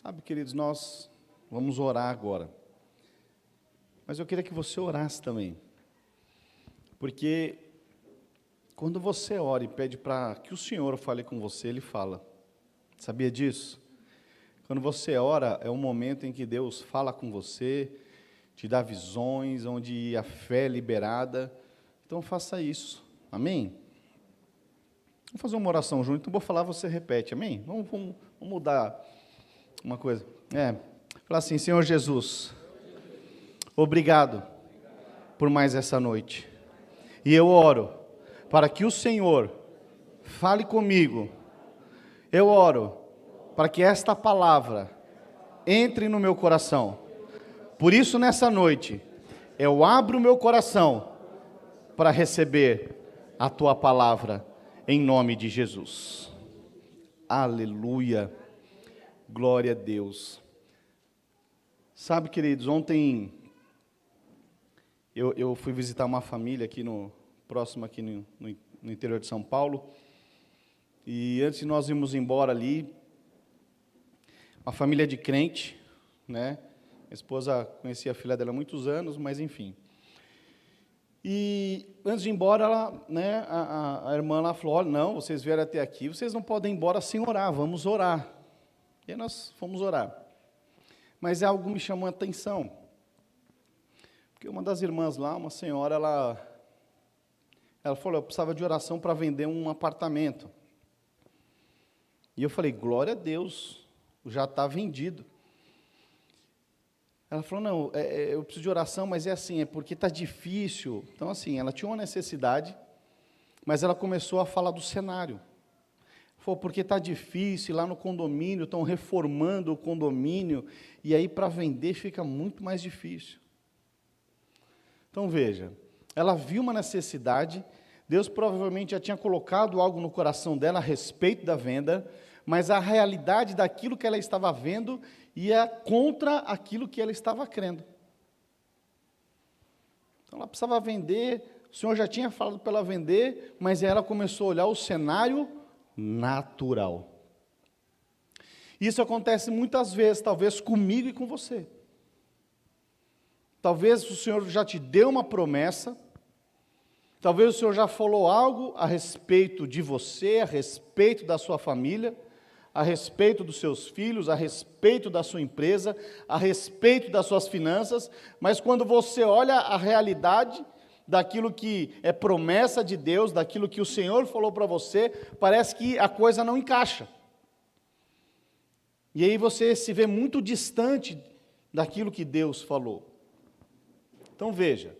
Sabe, queridos, nós vamos orar agora. Mas eu queria que você orasse também. Porque quando você ora e pede para que o Senhor fale com você, Ele fala. Sabia disso? Quando você ora, é um momento em que Deus fala com você, te dá visões, onde a fé é liberada. Então faça isso. Amém? Vamos fazer uma oração junto. Então vou falar, você repete. Amém? Vamos mudar uma coisa. Falar assim: Senhor Jesus, obrigado por mais essa noite. E eu oro para que o Senhor fale comigo. Eu oro para que esta palavra entre no meu coração. Por isso, nessa noite, eu abro o meu coração para receber a Tua palavra, em nome de Jesus. Aleluia. Glória a Deus. Sabe, queridos, ontem eu fui visitar uma família aqui próximo aqui no interior de São Paulo, e antes de nós irmos embora ali, uma família de crente, né? Minha esposa conhecia a filha dela há muitos anos, mas enfim. E antes de ir embora, a irmã lá falou: olha, não, vocês vieram até aqui, vocês não podem ir embora sem orar, vamos orar. E aí nós fomos orar. Mas algo me chamou a atenção. Porque uma das irmãs lá, uma senhora, ela falou: eu precisava de oração para vender um apartamento. E eu falei: glória a Deus, já está vendido. Ela falou: não, eu preciso de oração, mas é assim, é porque está difícil. Então, assim, ela tinha uma necessidade, mas ela começou a falar do cenário. Falou: porque está difícil, lá no condomínio, estão reformando o condomínio, e aí para vender fica muito mais difícil. Então, veja, ela viu uma necessidade, Deus provavelmente já tinha colocado algo no coração dela a respeito da venda, mas a realidade daquilo que ela estava vendo ia contra aquilo que ela estava crendo. Então, ela precisava vender, o Senhor já tinha falado para ela vender, mas ela começou a olhar o cenário natural. Isso acontece muitas vezes, talvez comigo e com você. Talvez o Senhor já te deu uma promessa, talvez o Senhor já falou algo a respeito de você, a respeito da sua família, a respeito dos seus filhos, a respeito da sua empresa, a respeito das suas finanças, mas quando você olha a realidade daquilo que é promessa de Deus, daquilo que o Senhor falou para você, parece que a coisa não encaixa. E aí você se vê muito distante daquilo que Deus falou. Então veja,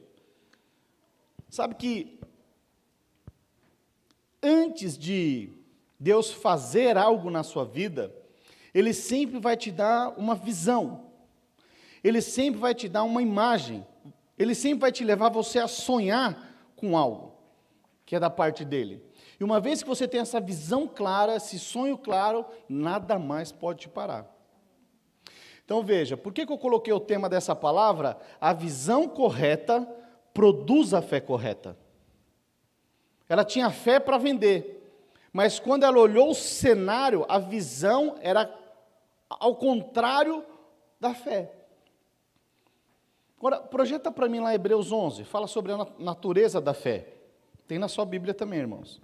sabe que antes de Deus fazer algo na sua vida, Ele sempre vai te dar uma visão, Ele sempre vai te dar uma imagem, Ele sempre vai te levar você a sonhar com algo, que é da parte dEle. E uma vez que você tem essa visão clara, esse sonho claro, nada mais pode te parar. Então veja, por que eu coloquei o tema dessa palavra? A visão correta produz a fé correta. Ela tinha fé para vender, mas quando ela olhou o cenário, a visão era ao contrário da fé. Agora, projeta para mim lá Hebreus 11, fala sobre a natureza da fé. Tem na sua Bíblia também, irmãos.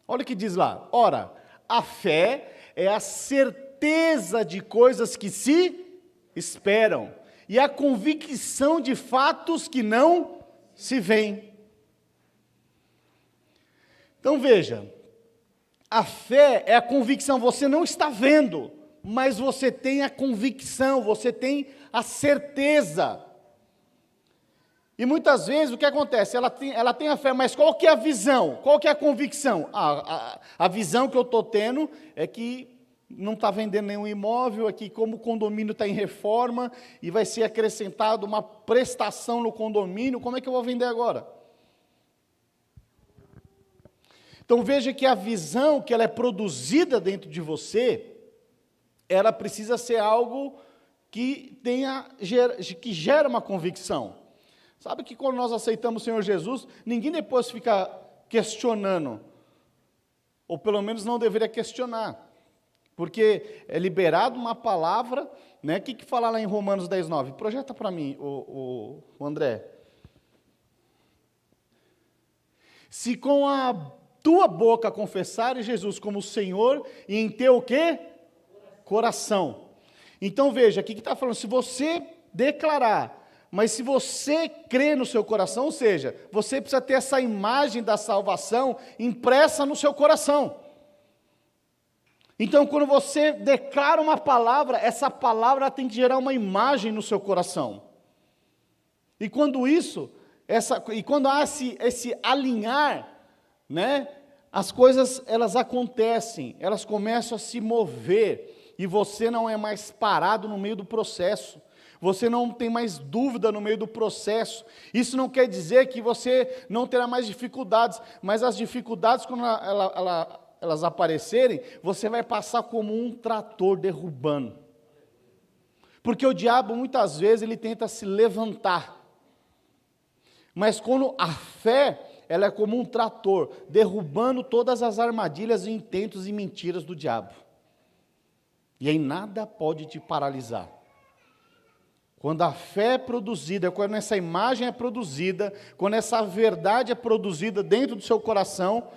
Olha o que diz lá: ora, a fé é a certeza de coisas que se esperam, e a convicção de fatos que não se veem. Então veja, a fé é a convicção, você não está vendo, mas você tem a convicção, você tem a certeza. E muitas vezes o que acontece? Ela tem a fé, mas qual que é a visão? Qual que é a convicção? A visão que eu estou tendo é que não está vendendo nenhum imóvel, é que como o condomínio está em reforma e vai ser acrescentado uma prestação no condomínio, como é que eu vou vender agora? Então veja que a visão que ela é produzida dentro de você, ela precisa ser algo que que gera uma convicção. Sabe que quando nós aceitamos o Senhor Jesus, ninguém depois fica questionando, ou pelo menos não deveria questionar. Porque é liberado uma palavra, né? O que fala lá em Romanos 10:9? Projeta para mim, o André. Se com a tua boca confessares Jesus como Senhor, e em teu o quê? Coração. Então veja, aqui que está falando, se você declarar, mas se você crê no seu coração, ou seja, você precisa ter essa imagem da salvação impressa no seu coração. Então, quando você declara uma palavra, essa palavra tem que gerar uma imagem no seu coração. E quando há esse alinhar, né, as coisas elas acontecem, elas começam a se mover, e você não é mais parado no meio do processo. Você não tem mais dúvida no meio do processo. Isso não quer dizer que você não terá mais dificuldades, mas as dificuldades, quando elas aparecerem, você vai passar como um trator derrubando. Porque o diabo, muitas vezes, ele tenta se levantar. Mas quando a fé, ela é como um trator, derrubando todas as armadilhas, intentos e mentiras do diabo. E aí nada pode te paralisar. Quando a fé é produzida, quando essa imagem é produzida, quando essa verdade é produzida dentro do seu coração,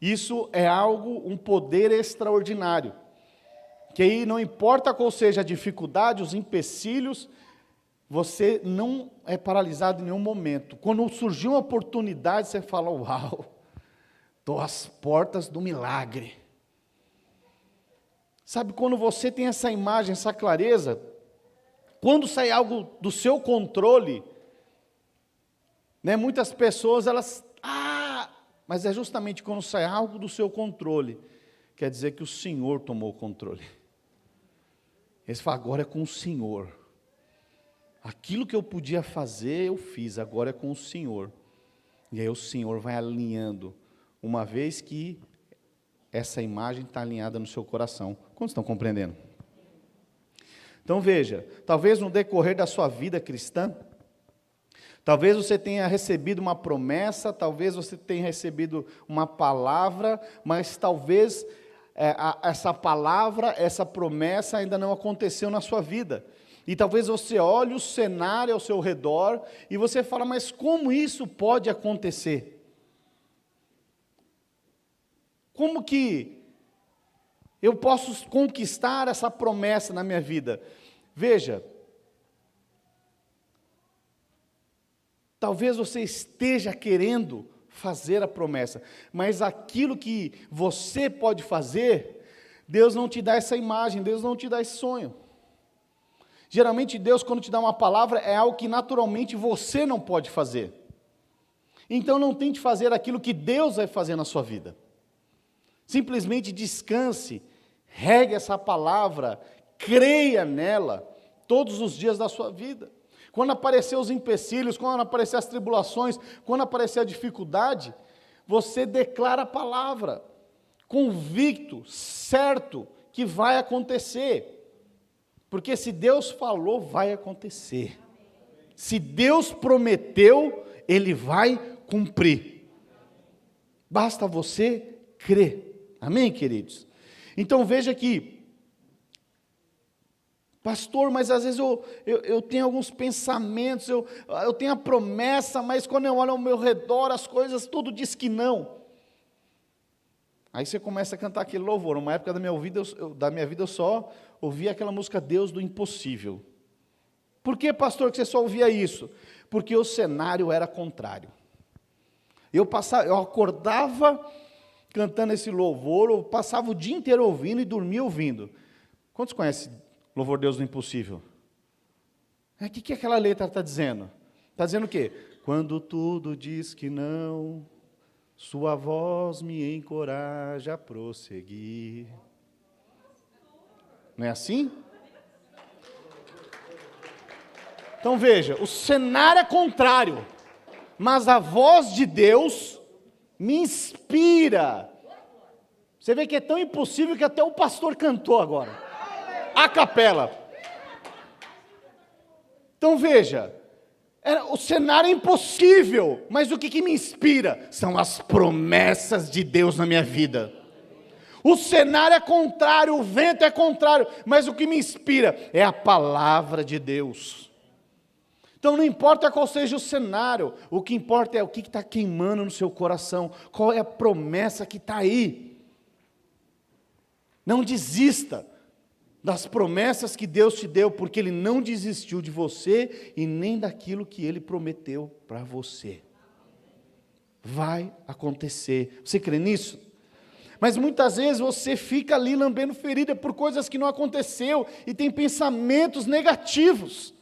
isso é algo, um poder extraordinário. Que aí não importa qual seja a dificuldade, os empecilhos, você não é paralisado em nenhum momento. Quando surgiu uma oportunidade, você fala, uau, estou às portas do milagre. Sabe, quando você tem essa imagem, essa clareza, quando sai algo do seu controle, né, muitas pessoas, mas é justamente quando sai algo do seu controle, quer dizer que o Senhor tomou o controle. Esse fala, agora é com o Senhor. Aquilo que eu podia fazer, eu fiz, agora é com o Senhor. E aí o Senhor vai alinhando, uma vez que essa imagem está alinhada no seu coração. Quantos estão compreendendo? Então veja, talvez no decorrer da sua vida cristã, talvez você tenha recebido uma promessa, talvez você tenha recebido uma palavra, mas talvez essa palavra, essa promessa ainda não aconteceu na sua vida. E talvez você olhe o cenário ao seu redor e você fala, mas como isso pode acontecer? Como que eu posso conquistar essa promessa na minha vida? Veja, talvez você esteja querendo fazer a promessa, mas aquilo que você pode fazer, Deus não te dá essa imagem, Deus não te dá esse sonho. Geralmente Deus, quando te dá uma palavra, é algo que naturalmente você não pode fazer. Então não tente fazer aquilo que Deus vai fazer na sua vida. Simplesmente descanse, regue essa palavra, creia nela todos os dias da sua vida. Quando aparecer os empecilhos, quando aparecer as tribulações, quando aparecer a dificuldade, você declara a palavra, convicto, certo, que vai acontecer. Porque se Deus falou, vai acontecer. Se Deus prometeu, Ele vai cumprir. Basta você crer. Amém, queridos? Então veja aqui, pastor, mas às vezes eu tenho alguns pensamentos, eu tenho a promessa, mas quando eu olho ao meu redor, as coisas, tudo diz que não. Aí você começa a cantar aquele louvor. Uma época da minha vida eu só ouvia aquela música Deus do Impossível. Por que, pastor, que você só ouvia isso? Porque o cenário era contrário. Eu acordava cantando esse louvor, eu passava o dia inteiro ouvindo e dormia ouvindo. Quantos conhecem louvor Deus do Impossível? O que aquela letra está dizendo? Está dizendo o quê? Quando tudo diz que não, sua voz me encoraja a prosseguir. Não é assim? Então veja, o cenário é contrário, mas a voz de Deus me inspira. Você vê que é tão impossível que até o pastor cantou agora, a capela. Então veja, o cenário é impossível, mas o que me inspira? São as promessas de Deus na minha vida. O cenário é contrário, o vento é contrário, mas o que me inspira é a palavra de Deus. Então não importa qual seja o cenário, o que importa é o que está queimando no seu coração, qual é a promessa que está aí. Não desista das promessas que Deus te deu, porque Ele não desistiu de você e nem daquilo que Ele prometeu para você. Vai acontecer. Você crê nisso? Mas muitas vezes você fica ali lambendo ferida por coisas que não aconteceu e tem pensamentos negativos.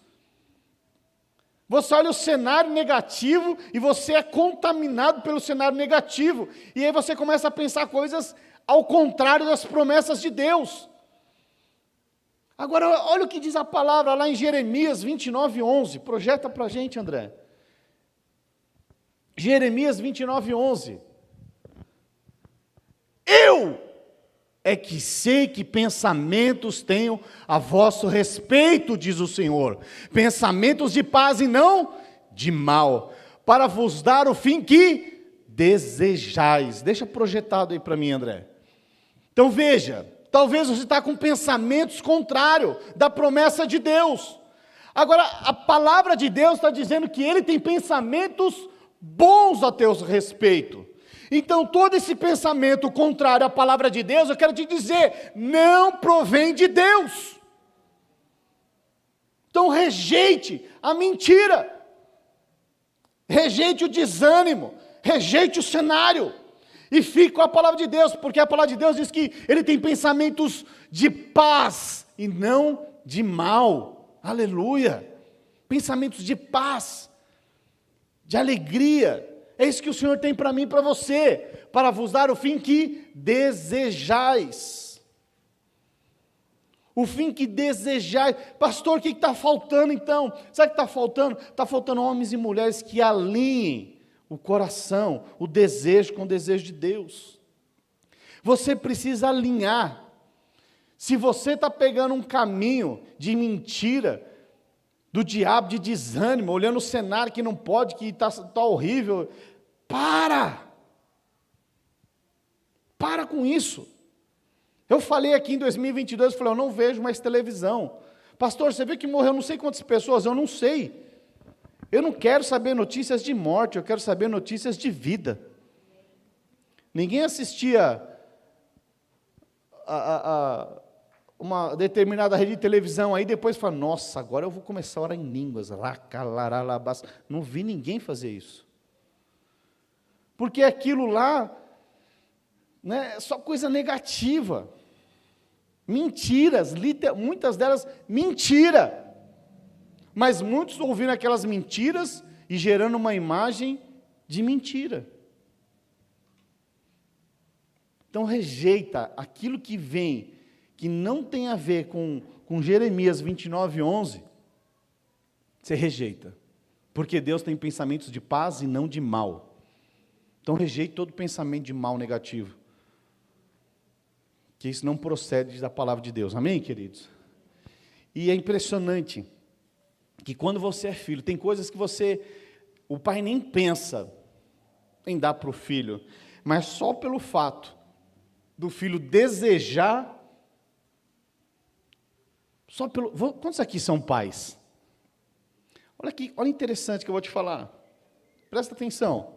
Você olha o cenário negativo e você é contaminado pelo cenário negativo. E aí você começa a pensar coisas ao contrário das promessas de Deus. Agora, olha o que diz a palavra lá em Jeremias 29:11. Projeta para a gente, André. Jeremias 29:11. Eu é que sei que pensamentos tenho a vosso respeito, diz o Senhor, pensamentos de paz e não de mal, para vos dar o fim que desejais. Deixa projetado aí para mim, André. Então veja, talvez você está com pensamentos contrários da promessa de Deus. Agora, a palavra de Deus está dizendo que Ele tem pensamentos bons a teu respeito. Então, todo esse pensamento contrário à palavra de Deus, eu quero te dizer, não provém de Deus. Então, rejeite a mentira, rejeite o desânimo, rejeite o cenário, e fique com a palavra de Deus, porque a palavra de Deus diz que Ele tem pensamentos de paz e não de mal. Aleluia! Pensamentos de paz, de alegria. É isso que o Senhor tem para mim e para você, para vos dar o fim que desejais. O fim que desejais. Pastor, o que está faltando então? Sabe o que está faltando? Está faltando homens e mulheres que alinhem o coração, o desejo com o desejo de Deus. Você precisa alinhar. Se você está pegando um caminho de mentira, do diabo, de desânimo, olhando o cenário que não pode, que está horrível, para com isso. Eu falei aqui em 2022, eu não vejo mais televisão. Pastor, você vê que morreu não sei quantas pessoas? Eu não sei. Eu não quero saber notícias de morte, eu quero saber notícias de vida. Ninguém assistia uma determinada rede de televisão, aí depois fala, nossa, agora eu vou começar a orar em línguas, não vi ninguém fazer isso, porque aquilo lá, né, é só coisa negativa, mentiras, muitas delas mentira, mas muitos ouvindo aquelas mentiras e gerando uma imagem de mentira. Então rejeita aquilo que vem, que não tem a ver com Jeremias 29:11, você rejeita, porque Deus tem pensamentos de paz e não de mal. Então rejeite todo pensamento de mal negativo, que isso não procede da palavra de Deus, amém, queridos? E é impressionante, que quando você é filho, tem coisas que o pai nem pensa em dar para o filho, mas só pelo fato do filho desejar. Quantos aqui são pais? Olha aqui, olha interessante que eu vou te falar. Presta atenção.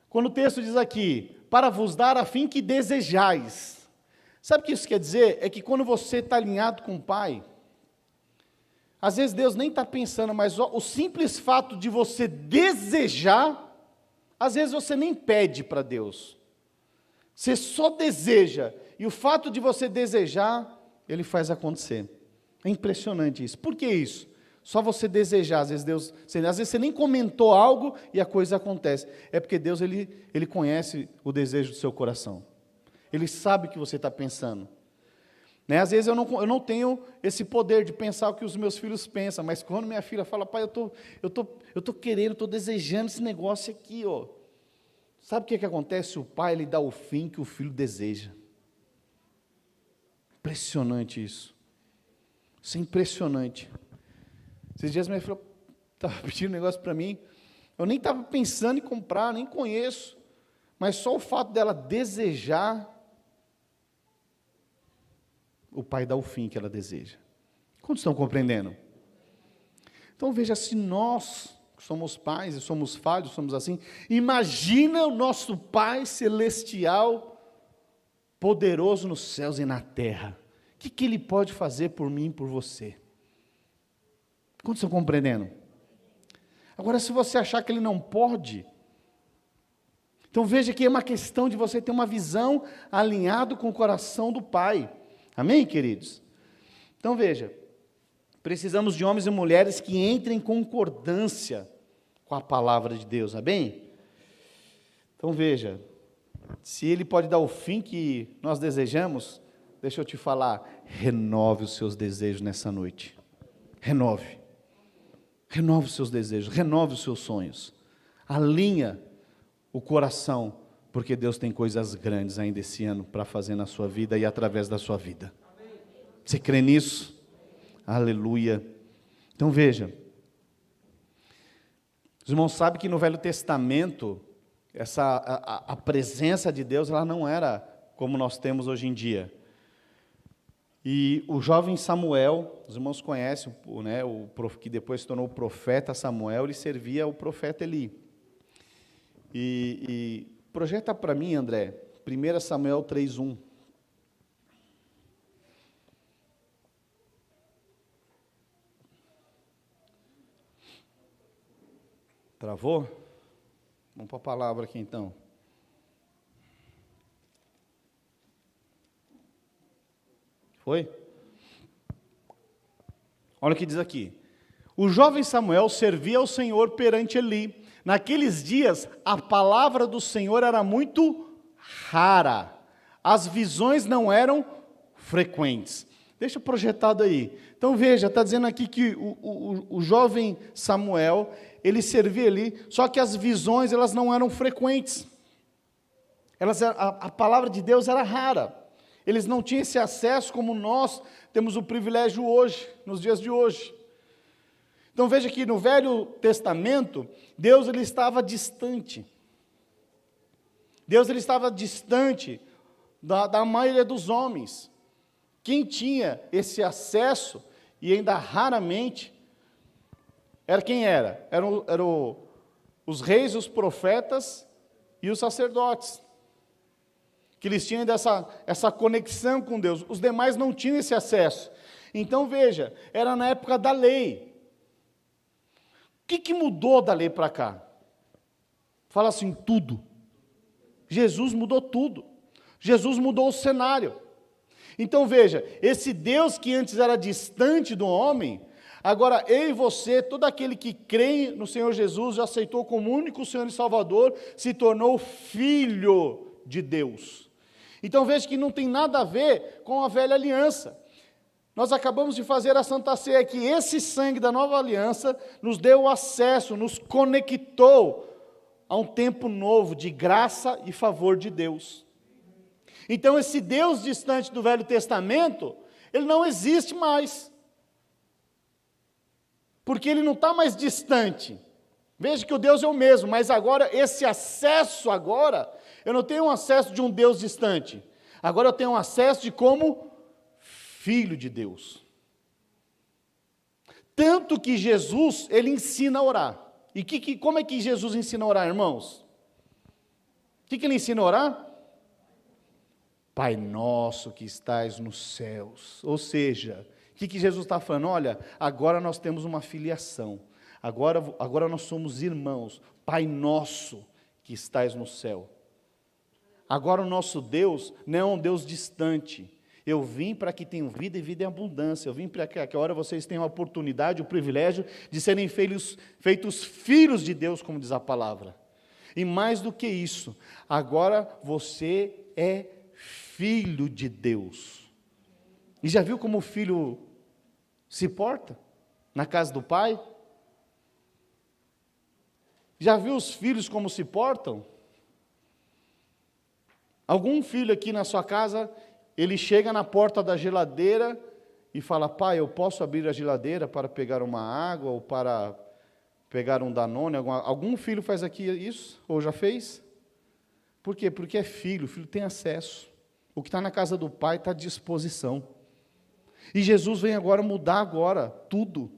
Quando o texto diz aqui, para vos dar a fim que desejais. Sabe o que isso quer dizer? É que quando você está alinhado com o pai, às vezes Deus nem está pensando, mas o simples fato de você desejar, às vezes você nem pede para Deus. Você só deseja, e o fato de você desejar, Ele faz acontecer. É impressionante isso. Por que isso? Só você desejar, às vezes você nem comentou algo e a coisa acontece. É porque Deus, Ele conhece o desejo do seu coração. Ele sabe o que você está pensando. Né? Às vezes eu não tenho esse poder de pensar o que os meus filhos pensam, mas quando minha filha fala, pai, eu tô querendo, estou desejando esse negócio aqui, ó. Sabe o que acontece? O pai, ele dá o fim que o filho deseja. Impressionante isso. Isso é impressionante. Esses dias minha filha estava pedindo um negócio para mim, eu nem estava pensando em comprar, nem conheço, mas só o fato dela desejar, o Pai dá o fim que ela deseja. Quantos estão compreendendo? Então veja, se nós somos pais e somos falhos, somos assim, imagina o nosso Pai Celestial, poderoso nos céus e na terra. O que Ele pode fazer por mim e por você? Quantos estão compreendendo? Agora, se você achar que Ele não pode, então veja que é uma questão de você ter uma visão alinhada com o coração do Pai. Amém, queridos? Então veja, precisamos de homens e mulheres que entrem em concordância com a palavra de Deus, amém? Então veja, se Ele pode dar o fim que nós desejamos, deixa eu te falar, renove os seus desejos nessa noite. Renove os seus desejos, renove os seus sonhos. Alinha o coração, porque Deus tem coisas grandes ainda esse ano para fazer na sua vida e através da sua vida. Você crê nisso? Aleluia. Então veja, os irmãos sabem que no Velho Testamento, a presença de Deus, ela não era como nós temos hoje em dia. E o jovem Samuel, os irmãos conhecem, né, que depois se tornou o profeta Samuel, ele servia o profeta Eli. E projeta para mim, André, 1 Samuel 3:1. Travou? Vamos para a palavra aqui então. Foi? Olha o que diz aqui. O jovem Samuel servia ao Senhor perante Eli. Naqueles dias, a palavra do Senhor era muito rara. As visões não eram frequentes. Deixa projetado aí. Então veja, está dizendo aqui que o jovem Samuel, ele servia ali, só que as visões elas não eram frequentes. A palavra de Deus era rara. Eles não tinham esse acesso como nós temos o privilégio hoje, nos dias de hoje. Então veja que no Velho Testamento, Deus ele estava distante. Deus ele estava distante da maioria dos homens. Quem tinha esse acesso, e ainda raramente, era quem era? Eram os reis, os profetas e os sacerdotes. Que eles tinham essa conexão com Deus. Os demais não tinham esse acesso. Então veja, era na época da lei. O que mudou da lei para cá? Fala assim, tudo. Jesus mudou tudo. Jesus mudou o cenário. Então veja, esse Deus que antes era distante do homem, agora eu e você, todo aquele que crê no Senhor Jesus, já aceitou como único Senhor e Salvador, se tornou filho de Deus. Então veja que não tem nada a ver com a velha aliança. Nós acabamos de fazer a Santa Ceia, que esse sangue da nova aliança nos deu acesso, nos conectou a um tempo novo de graça e favor de Deus. Então esse Deus distante do Velho Testamento, ele não existe mais. Porque ele não está mais distante. Veja que o Deus é o mesmo, mas agora, esse acesso agora, eu não tenho um acesso de um Deus distante. Agora eu tenho um acesso de como filho de Deus. Tanto que Jesus, ele ensina a orar. E como é que Jesus ensina a orar, irmãos? O que ele ensina a orar? Pai nosso que estais nos céus. Ou seja, o que Jesus está falando? Olha, agora nós temos uma filiação. Agora nós somos irmãos. Pai nosso que estais no céu. Agora o nosso Deus não é um Deus distante. Eu vim para que tenham vida e vida em abundância. Eu vim para que agora vocês tenham a oportunidade, o privilégio de serem feitos filhos de Deus, como diz a palavra. E mais do que isso, agora você é filho de Deus. E já viu como o filho se porta na casa do pai? Já viu os filhos como se portam? Algum filho aqui na sua casa, ele chega na porta da geladeira e fala, pai, eu posso abrir a geladeira para pegar uma água ou para pegar um Danone? Algum filho faz aqui isso? Ou já fez? Por quê? Porque é filho, o filho tem acesso. O que está na casa do pai está à disposição. E Jesus vem agora mudar agora tudo.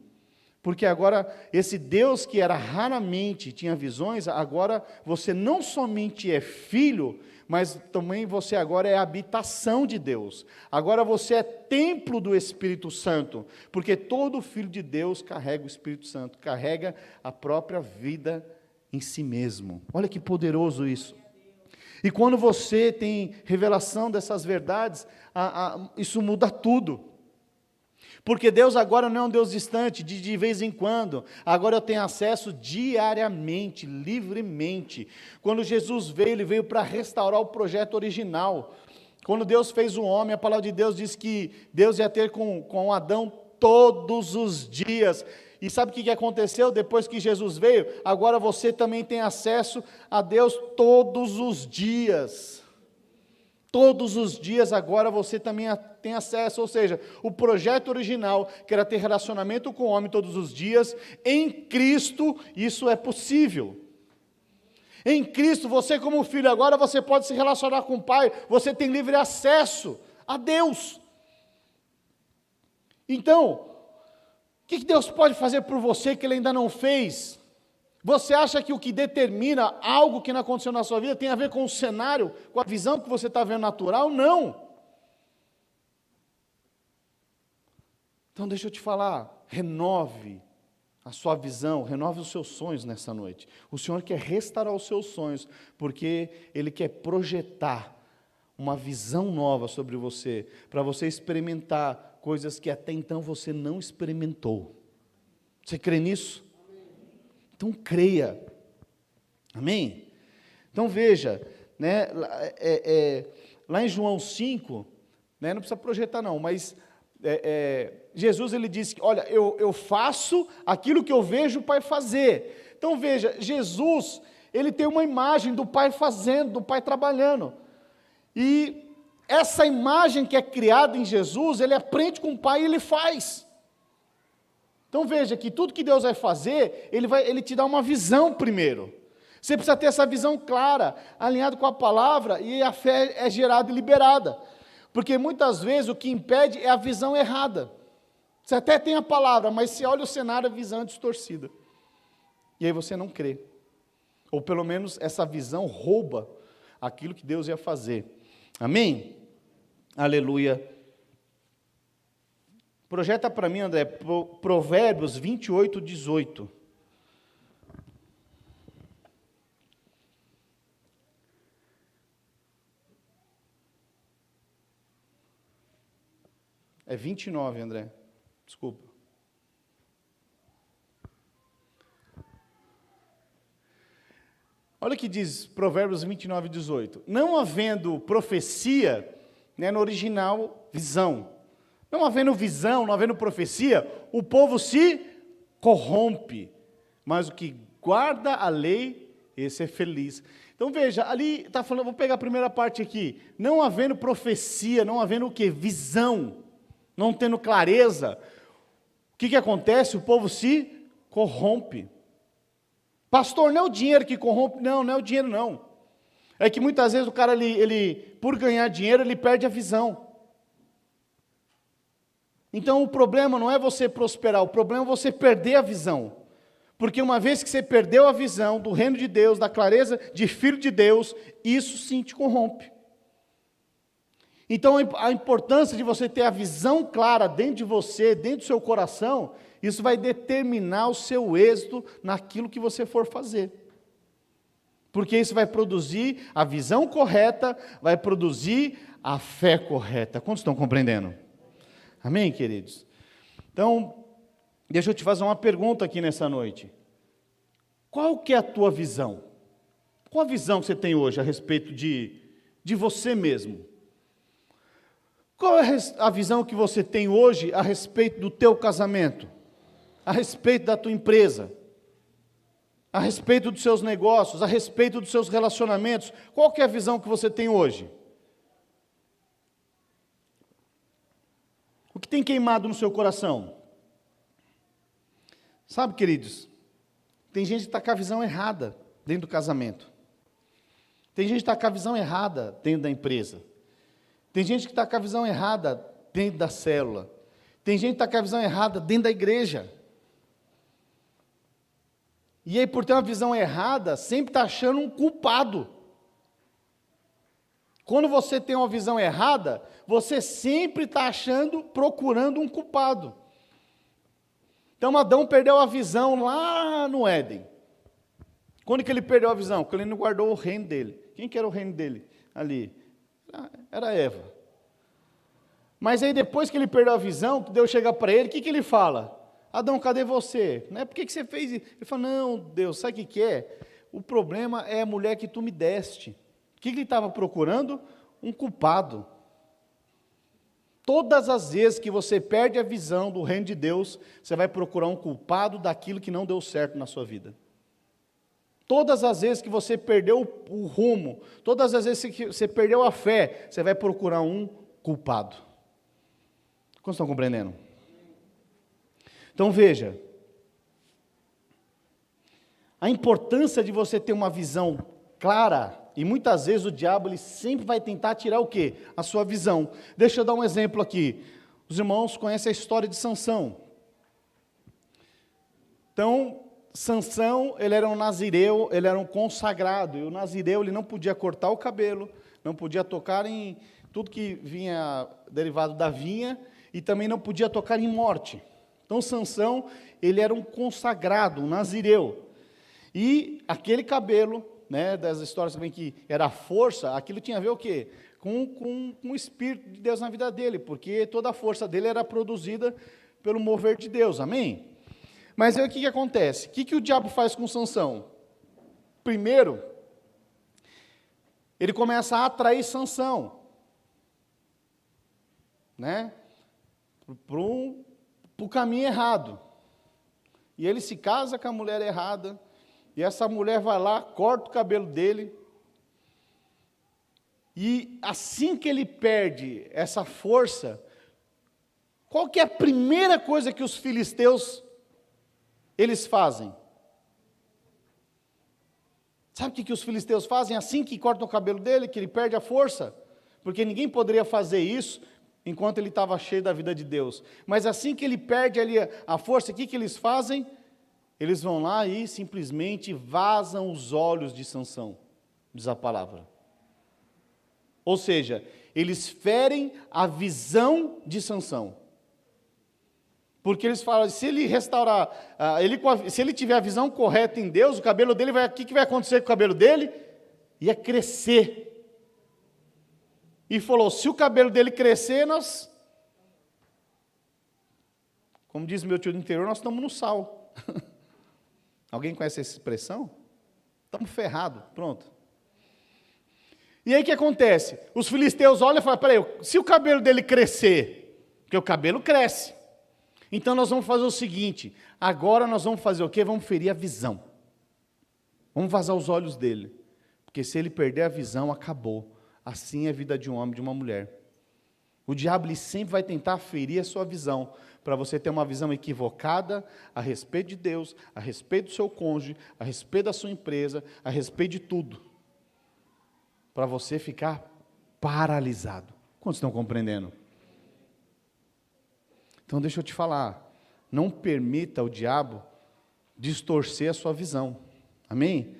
Porque agora, esse Deus que era raramente tinha visões, agora você não somente é filho, mas também você agora é habitação de Deus. Agora você é templo do Espírito Santo, porque todo filho de Deus carrega o Espírito Santo, carrega a própria vida em si mesmo. Olha que poderoso isso. E quando você tem revelação dessas verdades, isso muda tudo. Porque Deus agora não é um Deus distante, de vez em quando. Agora eu tenho acesso diariamente, livremente. Quando Jesus veio, Ele veio para restaurar o projeto original. Quando Deus fez o homem, a palavra de Deus diz que Deus ia ter com Adão todos os dias. E sabe o que aconteceu depois que Jesus veio? Agora você também tem acesso a Deus todos os dias. Todos os dias agora você também tem acesso, ou seja, o projeto original, que era ter relacionamento com o homem todos os dias, em Cristo isso é possível. Em Cristo, você como filho agora, você pode se relacionar com o Pai, você tem livre acesso a Deus. Então, o que Deus pode fazer por você que Ele ainda não fez? Você acha que o que determina algo que não aconteceu na sua vida tem a ver com o cenário, com a visão que você está vendo natural? Não. Então deixa eu te falar, renove a sua visão, renove os seus sonhos nessa noite. O Senhor quer restaurar os seus sonhos, porque Ele quer projetar uma visão nova sobre você, para você experimentar coisas que até então você não experimentou. Você crê nisso? Então creia, amém? Então veja, né, lá em João 5, né, não precisa projetar não, mas Jesus ele disse, olha, eu faço aquilo que eu vejo o Pai fazer. Então veja, Jesus, ele tem uma imagem do Pai fazendo, do Pai trabalhando, e essa imagem que é criada em Jesus, ele aprende com o Pai e ele faz. Então veja que tudo que Deus vai fazer, Ele te dá uma visão primeiro. Você precisa ter essa visão clara, alinhada com a palavra, e a fé é gerada e liberada. Porque muitas vezes o que impede é a visão errada. Você até tem a palavra, mas se olha o cenário, a visão é distorcida. E aí você não crê. Ou pelo menos essa visão rouba aquilo que Deus ia fazer. Amém? Aleluia. Projeta para mim, André, Provérbios 28, 18. É 29, André. Desculpa. Olha o que diz Provérbios 29, 18. Não havendo profecia, né, no original, visão. Não havendo visão, não havendo profecia, o povo se corrompe. Mas o que guarda a lei, esse é feliz. Então veja, ali está falando, vou pegar a primeira parte aqui. Não havendo profecia, não havendo o quê? Visão. Não tendo clareza. O que acontece? O povo se corrompe. Pastor, não é o dinheiro que corrompe? Não, não é o dinheiro não. É que muitas vezes o cara, ele por ganhar dinheiro, ele perde a visão. Então o problema não é você prosperar, o problema é você perder a visão. Porque uma vez que você perdeu a visão do reino de Deus, da clareza de filho de Deus, isso sim te corrompe. Então a importância de você ter a visão clara dentro de você, dentro do seu coração, isso vai determinar o seu êxito naquilo que você for fazer. Porque isso vai produzir a visão correta, vai produzir a fé correta. Quantos estão compreendendo? Amém, queridos? Então, deixa eu te fazer uma pergunta aqui nessa noite. Qual que é a tua visão? Qual a visão que você tem hoje a respeito de você mesmo? Qual é a visão que você tem hoje a respeito do teu casamento? A respeito da tua empresa? A respeito dos seus negócios? A respeito dos seus relacionamentos? Qual que é a visão que você tem hoje? O que tem queimado no seu coração? Sabe, queridos, tem gente que está com a visão errada dentro do casamento. Tem gente que está com a visão errada dentro da empresa. Tem gente que está com a visão errada dentro da célula. Tem gente que está com a visão errada dentro da igreja. E aí, por ter uma visão errada, sempre está achando um culpado. Quando você tem uma visão errada, você sempre está procurando um culpado. Então, Adão perdeu a visão lá no Éden. Quando que ele perdeu a visão? Porque ele não guardou o reino dele. Quem que era o reino dele ali? Era Eva. Mas aí, depois que ele perdeu a visão, que Deus chega para ele, o que ele fala? Adão, cadê você? Né? Por que você fez isso? Ele fala, não, Deus, sabe o que é? O problema é a mulher que tu me deste. O que ele estava procurando? Um culpado. Todas as vezes que você perde a visão do reino de Deus, você vai procurar um culpado daquilo que não deu certo na sua vida. Todas as vezes que você perdeu o rumo, todas as vezes que você perdeu a fé, você vai procurar um culpado. Como estão compreendendo? Então veja, a importância de você ter uma visão clara, e muitas vezes o diabo ele sempre vai tentar tirar o quê? A sua visão. Deixa eu dar um exemplo aqui. Os irmãos conhecem a história de Sansão. Então, Sansão, ele era um nazireu, ele era um consagrado, e o nazireu ele não podia cortar o cabelo, não podia tocar em tudo que vinha derivado da vinha, e também não podia tocar em morte. Então, Sansão, ele era um consagrado, um nazireu. E aquele cabelo, né, das histórias também que era a força, aquilo tinha a ver o quê? Com o Espírito de Deus na vida dele, porque toda a força dele era produzida pelo mover de Deus, amém? Mas aí o que acontece? O que o diabo faz com Sansão? Primeiro, ele começa a atrair Sansão, né, para o caminho errado. E ele se casa com a mulher errada, e essa mulher vai lá, corta o cabelo dele, e assim que ele perde essa força, qual que é a primeira coisa que os filisteus, eles fazem? Sabe o que os filisteus fazem assim que cortam o cabelo dele, que ele perde a força? Porque ninguém poderia fazer isso enquanto ele estava cheio da vida de Deus. Mas assim que ele perde ali a força, o que eles fazem? Eles vão lá e simplesmente vazam os olhos de Sansão, diz a palavra. Ou seja, eles ferem a visão de Sansão. Porque eles falam, se ele restaurar, se ele tiver a visão correta em Deus, o cabelo dele vai, o que vai acontecer com o cabelo dele? Ia crescer. E falou, se o cabelo dele crescer, como diz meu tio do interior, nós estamos no sal. Alguém conhece essa expressão? Estamos ferrados, pronto. E aí o que acontece? Os filisteus olham e falam, peraí, se o cabelo dele crescer, porque o cabelo cresce, então nós vamos fazer o seguinte, agora nós vamos fazer o quê? Vamos ferir a visão. Vamos vazar os olhos dele. Porque se ele perder a visão, acabou. Assim é a vida de um homem e de uma mulher. O diabo ele sempre vai tentar ferir a sua visão, para você ter uma visão equivocada a respeito de Deus, a respeito do seu cônjuge, a respeito da sua empresa, a respeito de tudo. Para você ficar paralisado. Quantos estão compreendendo? Então deixa eu te falar, não permita o diabo distorcer a sua visão. Amém?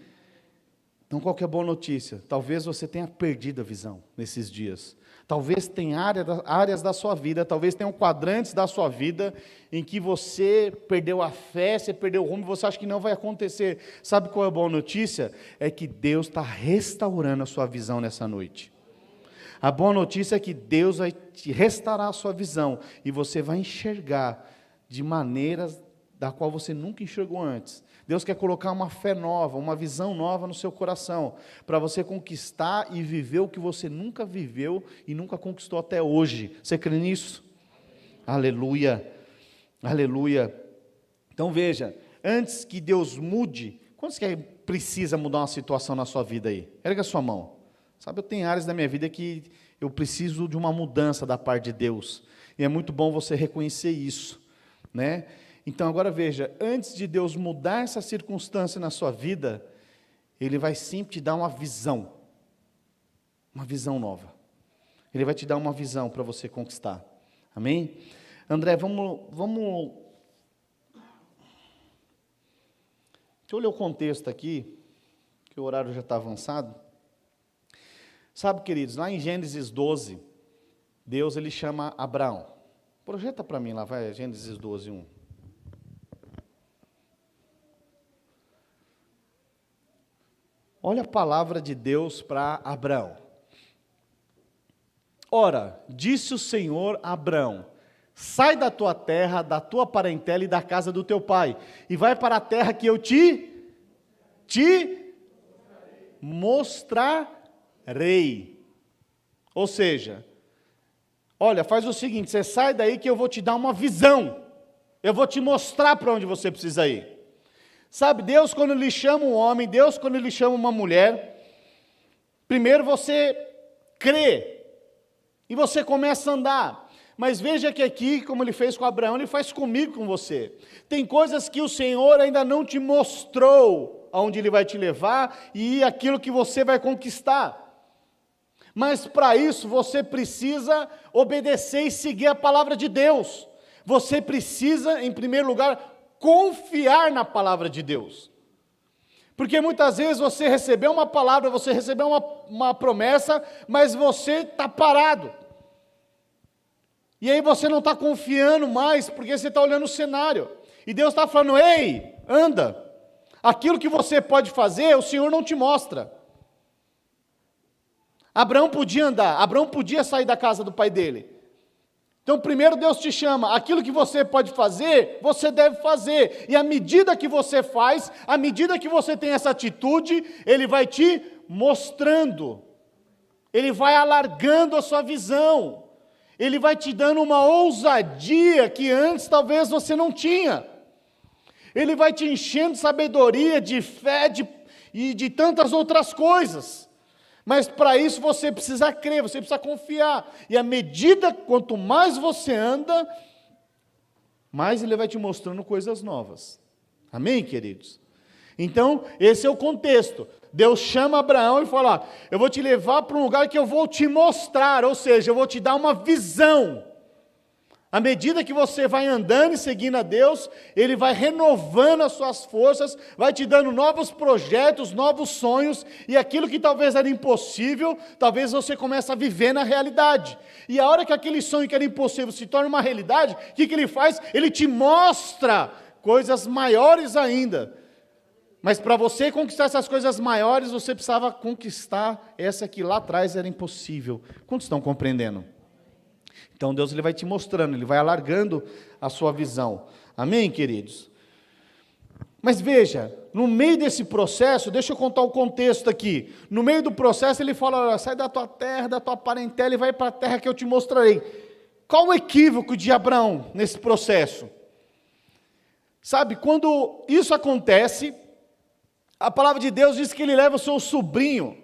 Então qual que é a boa notícia? Talvez você tenha perdido a visão nesses dias. Talvez tenha áreas da sua vida, talvez tenham quadrantes da sua vida em que você perdeu a fé, você perdeu o rumo, você acha que não vai acontecer. Sabe qual é a boa notícia? É que Deus está restaurando a sua visão nessa noite. A boa notícia é que Deus vai te restaurar a sua visão e você vai enxergar de maneiras da qual você nunca enxergou antes. Deus quer colocar uma fé nova, uma visão nova no seu coração, para você conquistar e viver o que você nunca viveu e nunca conquistou até hoje. Você crê nisso? Aleluia, aleluia. Então veja, antes que Deus mude, quantos que precisa mudar uma situação na sua vida aí? Erga a sua mão. Sabe, eu tenho áreas da minha vida que eu preciso de uma mudança da parte de Deus, e é muito bom você reconhecer isso, né? Então agora veja, antes de Deus mudar essa circunstância na sua vida, Ele vai sempre te dar uma visão nova. Ele vai te dar uma visão para você conquistar, amém? André, vamos... Deixa eu ler o contexto aqui, que o horário já está avançado. Sabe, queridos, lá em Gênesis 12, Deus ele chama Abraão. Projeta para mim lá, vai, Gênesis 12, 1. Olha a palavra de Deus para Abraão. Ora, disse o Senhor a Abraão: sai da tua terra, da tua parentela e da casa do teu pai, e vai para a terra que eu te mostrarei. Ou seja, olha, faz o seguinte, você sai daí que eu vou te dar uma visão, eu vou te mostrar para onde você precisa ir. Sabe, Deus quando Ele chama um homem, Deus quando Ele chama uma mulher, primeiro você crê, e você começa a andar. Mas veja que aqui, como Ele fez com Abraão, Ele faz comigo, com você. Tem coisas que o Senhor ainda não te mostrou, aonde Ele vai te levar, e aquilo que você vai conquistar. Mas para isso, você precisa obedecer e seguir a palavra de Deus. Você precisa, em primeiro lugar, confiar na palavra de Deus. Porque muitas vezes você recebeu uma palavra, você recebeu uma promessa, mas você está parado. E aí você não está confiando mais, porque você está olhando o cenário. E Deus está falando, ei, anda. Aquilo que você pode fazer, o Senhor não te mostra. Abraão podia andar, Abraão podia sair da casa do pai dele. Então primeiro Deus te chama, aquilo que você pode fazer, você deve fazer. E à medida que você faz, à medida que você tem essa atitude, Ele vai te mostrando. Ele vai alargando a sua visão. Ele vai te dando uma ousadia que antes talvez você não tinha. Ele vai te enchendo de sabedoria, de fé e de tantas outras coisas. Mas para isso você precisa crer, você precisa confiar. E à medida, quanto mais você anda, mais Ele vai te mostrando coisas novas. Amém, queridos? Então, esse é o contexto. Deus chama Abraão e fala, eu vou te levar para um lugar que eu vou te mostrar, ou seja, eu vou te dar uma visão. À medida que você vai andando e seguindo a Deus, Ele vai renovando as suas forças, vai te dando novos projetos, novos sonhos, e aquilo que talvez era impossível, talvez você comece a viver na realidade. E a hora que aquele sonho que era impossível se torna uma realidade, o que Ele faz? Ele te mostra coisas maiores ainda. Mas para você conquistar essas coisas maiores, você precisava conquistar essa que lá atrás era impossível. Quantos estão compreendendo? Então Deus ele vai te mostrando, Ele vai alargando a sua visão. Amém, queridos? Mas veja, no meio desse processo, deixa eu contar o contexto aqui. No meio do processo ele fala, olha, sai da tua terra, da tua parentela e vai para a terra que eu te mostrarei. Qual o equívoco de Abraão nesse processo? Sabe, quando isso acontece, a palavra de Deus diz que ele leva o seu sobrinho.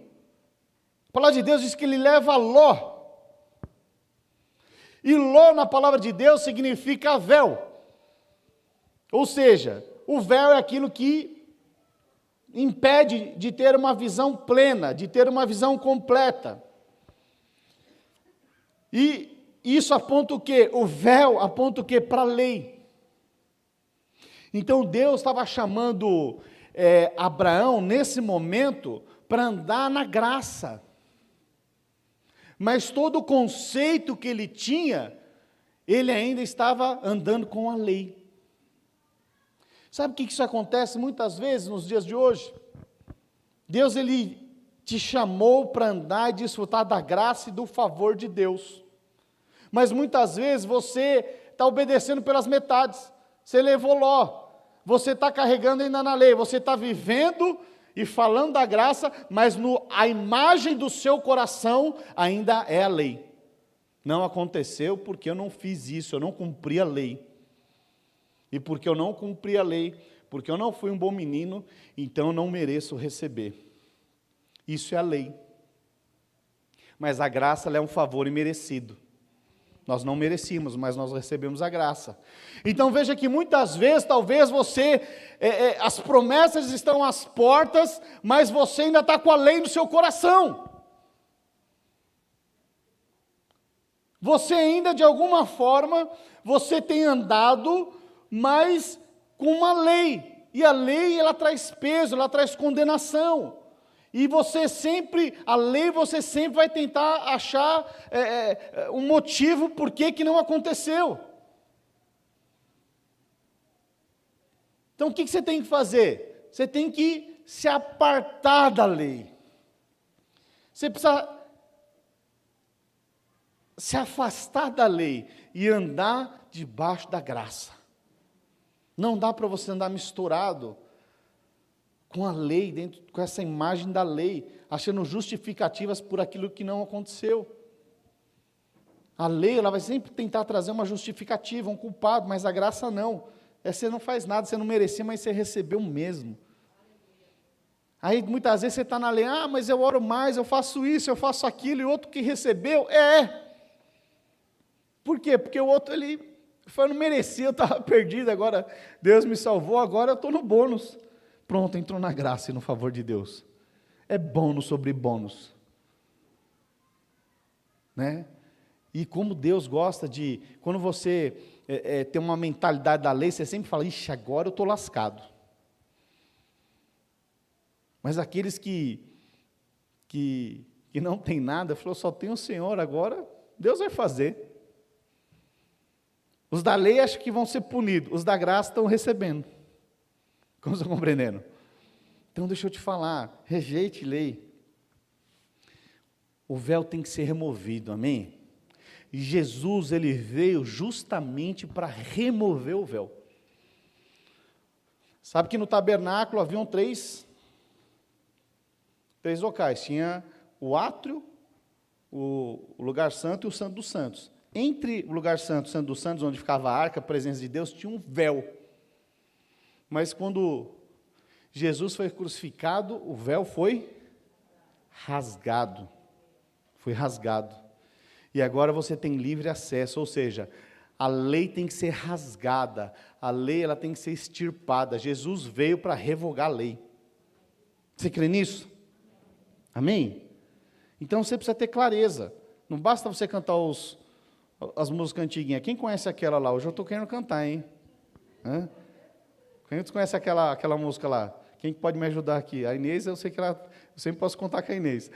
A palavra de Deus diz que ele leva Ló. E Ló, na palavra de Deus, significa véu. Ou seja, o véu é aquilo que impede de ter uma visão plena, de ter uma visão completa. E isso aponta o quê? O véu aponta o quê? Para a lei. Então Deus estava chamando Abraão, nesse momento, para andar na graça. Mas todo o conceito que ele tinha, ele ainda estava andando com a lei. Sabe o que isso acontece muitas vezes nos dias de hoje? Deus, Ele te chamou para andar e desfrutar da graça e do favor de Deus. Mas muitas vezes você está obedecendo pelas metades. Você levou Ló, você está carregando ainda na lei, você está vivendo e falando da graça, mas a imagem do seu coração ainda é a lei. Não aconteceu porque eu não fiz isso, eu não cumpri a lei. E porque eu não cumpri a lei, porque eu não fui um bom menino, então eu não mereço receber. Isso é a lei. Mas a graça ela é um favor imerecido. Nós não merecíamos, mas nós recebemos a graça. Então veja que muitas vezes, talvez você, as promessas estão às portas, mas você ainda está com a lei no seu coração. Você ainda, de alguma forma, você tem andado, mas com uma lei. E a lei, ela traz peso, ela traz condenação. E você sempre, a lei, você sempre vai tentar achar um motivo por que não aconteceu. Então, o que você tem que fazer? Você tem que se apartar da lei. Você precisa se afastar da lei e andar debaixo da graça. Não dá para você andar misturado com a lei, dentro, com essa imagem da lei, achando justificativas por aquilo que não aconteceu. A lei, ela vai sempre tentar trazer uma justificativa, um culpado, mas a graça não. Você não faz nada, você não merecia, mas você recebeu mesmo. Aí muitas vezes você está na lei, mas eu oro mais, eu faço isso, eu faço aquilo, e o outro que recebeu, Por quê? Porque o outro, ele não merecia, eu estava perdido, agora Deus me salvou, agora eu estou no bônus. Pronto, entrou na graça e no favor de Deus. É bônus sobre bônus. Né? E como Deus gosta de, quando você tem uma mentalidade da lei, você sempre fala, ixi, agora eu estou lascado. Mas aqueles que não tem nada, falou, só tem o Senhor, agora Deus vai fazer. Os da lei acham que vão ser punidos, os da graça estão recebendo. Como estão compreendendo? Então deixa eu te falar, rejeite lei. O véu tem que ser removido, amém? E Jesus, ele veio justamente para remover o véu. Sabe que no tabernáculo haviam três locais. Tinha o átrio, o lugar santo e o santo dos santos. Entre o lugar santo e o santo dos santos, onde ficava a arca, a presença de Deus, tinha um véu. Mas quando Jesus foi crucificado, o véu foi rasgado. Foi rasgado. E agora você tem livre acesso, ou seja, a lei tem que ser rasgada, a lei ela tem que ser extirpada. Jesus veio para revogar a lei. Você crê nisso? Amém? Então você precisa ter clareza. Não basta você cantar as músicas antiguinhas. Quem conhece aquela lá? Hoje eu estou querendo cantar, hein? Quem conhece aquela música lá? Quem pode me ajudar aqui? A Inês, eu sei que eu sempre posso contar com a Inês.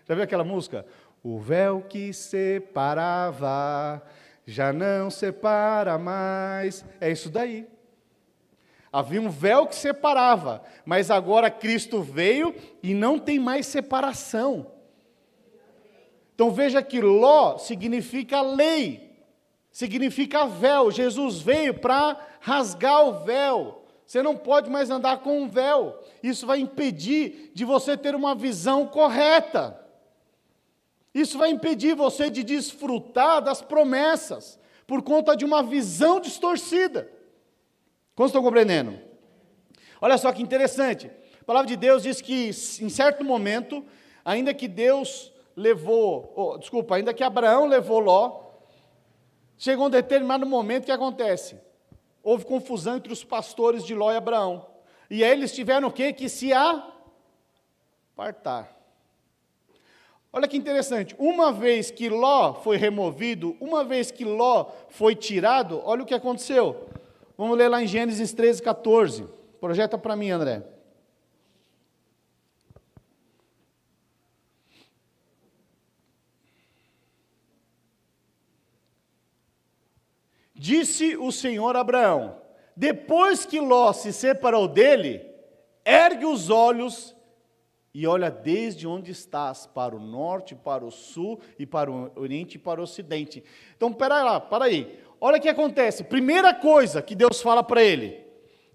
Já viu aquela música? O véu que separava, já não separa mais. É isso daí. Havia um véu que separava, mas agora Cristo veio e não tem mais separação. Então veja que Ló significa lei, significa véu. Jesus veio para rasgar o véu. Você não pode mais andar com um véu. Isso vai impedir de você ter uma visão correta. Isso vai impedir você de desfrutar das promessas, por conta de uma visão distorcida. Quantos estão compreendendo? Olha só que interessante. A palavra de Deus diz que, em certo momento, ainda que ainda que Abraão levou Ló, chegou um determinado momento que acontece. Houve confusão entre os pastores de Ló e Abraão. E aí eles tiveram o quê? Que se apartar. Olha que interessante. Uma vez que Ló foi removido, uma vez que Ló foi tirado, olha o que aconteceu. Vamos ler lá em Gênesis 13, 14. Projeta para mim, André. Disse o Senhor a Abraão, depois que Ló se separou dele, ergue os olhos e olha desde onde estás, para o norte, para o sul, e para o oriente e para o ocidente. Então, para aí. Olha o que acontece. Primeira coisa que Deus fala para ele.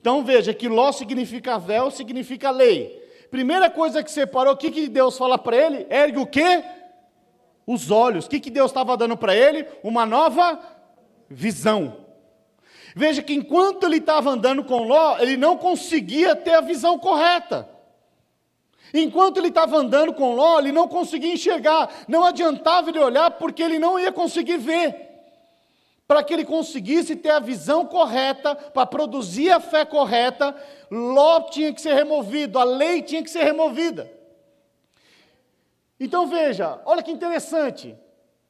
Então, veja que Ló significa véu, significa lei. Primeira coisa que separou, o que Deus fala para ele? Ergue o quê? Os olhos. O que Deus estava dando para ele? Uma nova visão. Veja que enquanto ele estava andando com Ló, ele não conseguia ter a visão correta. Enquanto ele estava andando com Ló, ele não conseguia enxergar. Não adiantava ele olhar, porque ele não ia conseguir ver. Para que ele conseguisse ter a visão correta, para produzir a fé correta, Ló tinha que ser removido, a lei tinha que ser removida. Então veja, olha que interessante.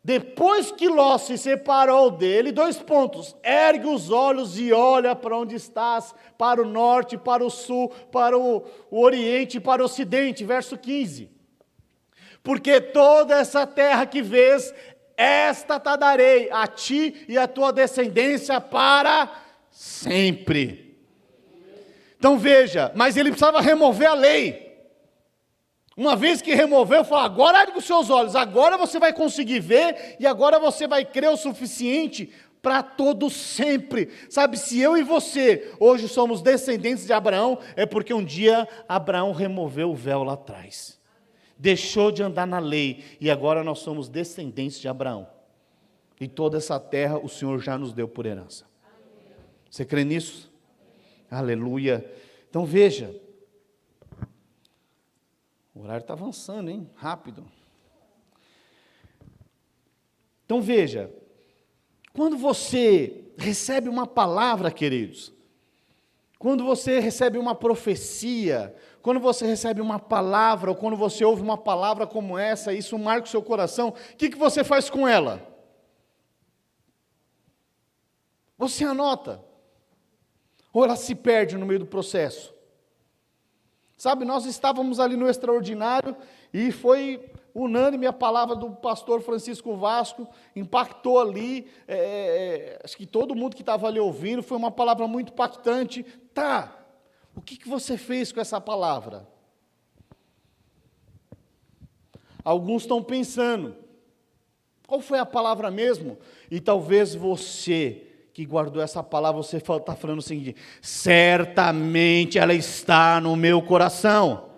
Depois que Ló se separou dele, 2 pontos, ergue os olhos e olha para onde estás, para o norte, para o sul, para o oriente, para o ocidente, verso 15. Porque toda essa terra que vês, esta te darei a ti e a tua descendência para sempre. Então veja, mas ele precisava remover a lei. Uma vez que removeu, falou, agora abre os seus olhos, agora você vai conseguir ver, e agora você vai crer o suficiente para todo sempre. Sabe, se eu e você hoje somos descendentes de Abraão, é porque um dia Abraão removeu o véu lá atrás. Deixou de andar na lei, e agora nós somos descendentes de Abraão. E toda essa terra o Senhor já nos deu por herança. Você crê nisso? Aleluia. Então veja, o horário está avançando, hein? Rápido. Então veja, quando você recebe uma palavra, queridos, quando você recebe uma profecia, quando você recebe uma palavra, ou quando você ouve uma palavra como essa, isso marca o seu coração, o que você faz com ela? Você anota, ou ela se perde no meio do processo? Sabe, nós estávamos ali no extraordinário e foi unânime a palavra do pastor Francisco Vasco, impactou ali, acho que todo mundo que estava ali ouvindo, foi uma palavra muito impactante. Tá, o que você fez com essa palavra? Alguns estão pensando, qual foi a palavra mesmo? E talvez você que guardou essa palavra, você está falando o seguinte, certamente ela está no meu coração,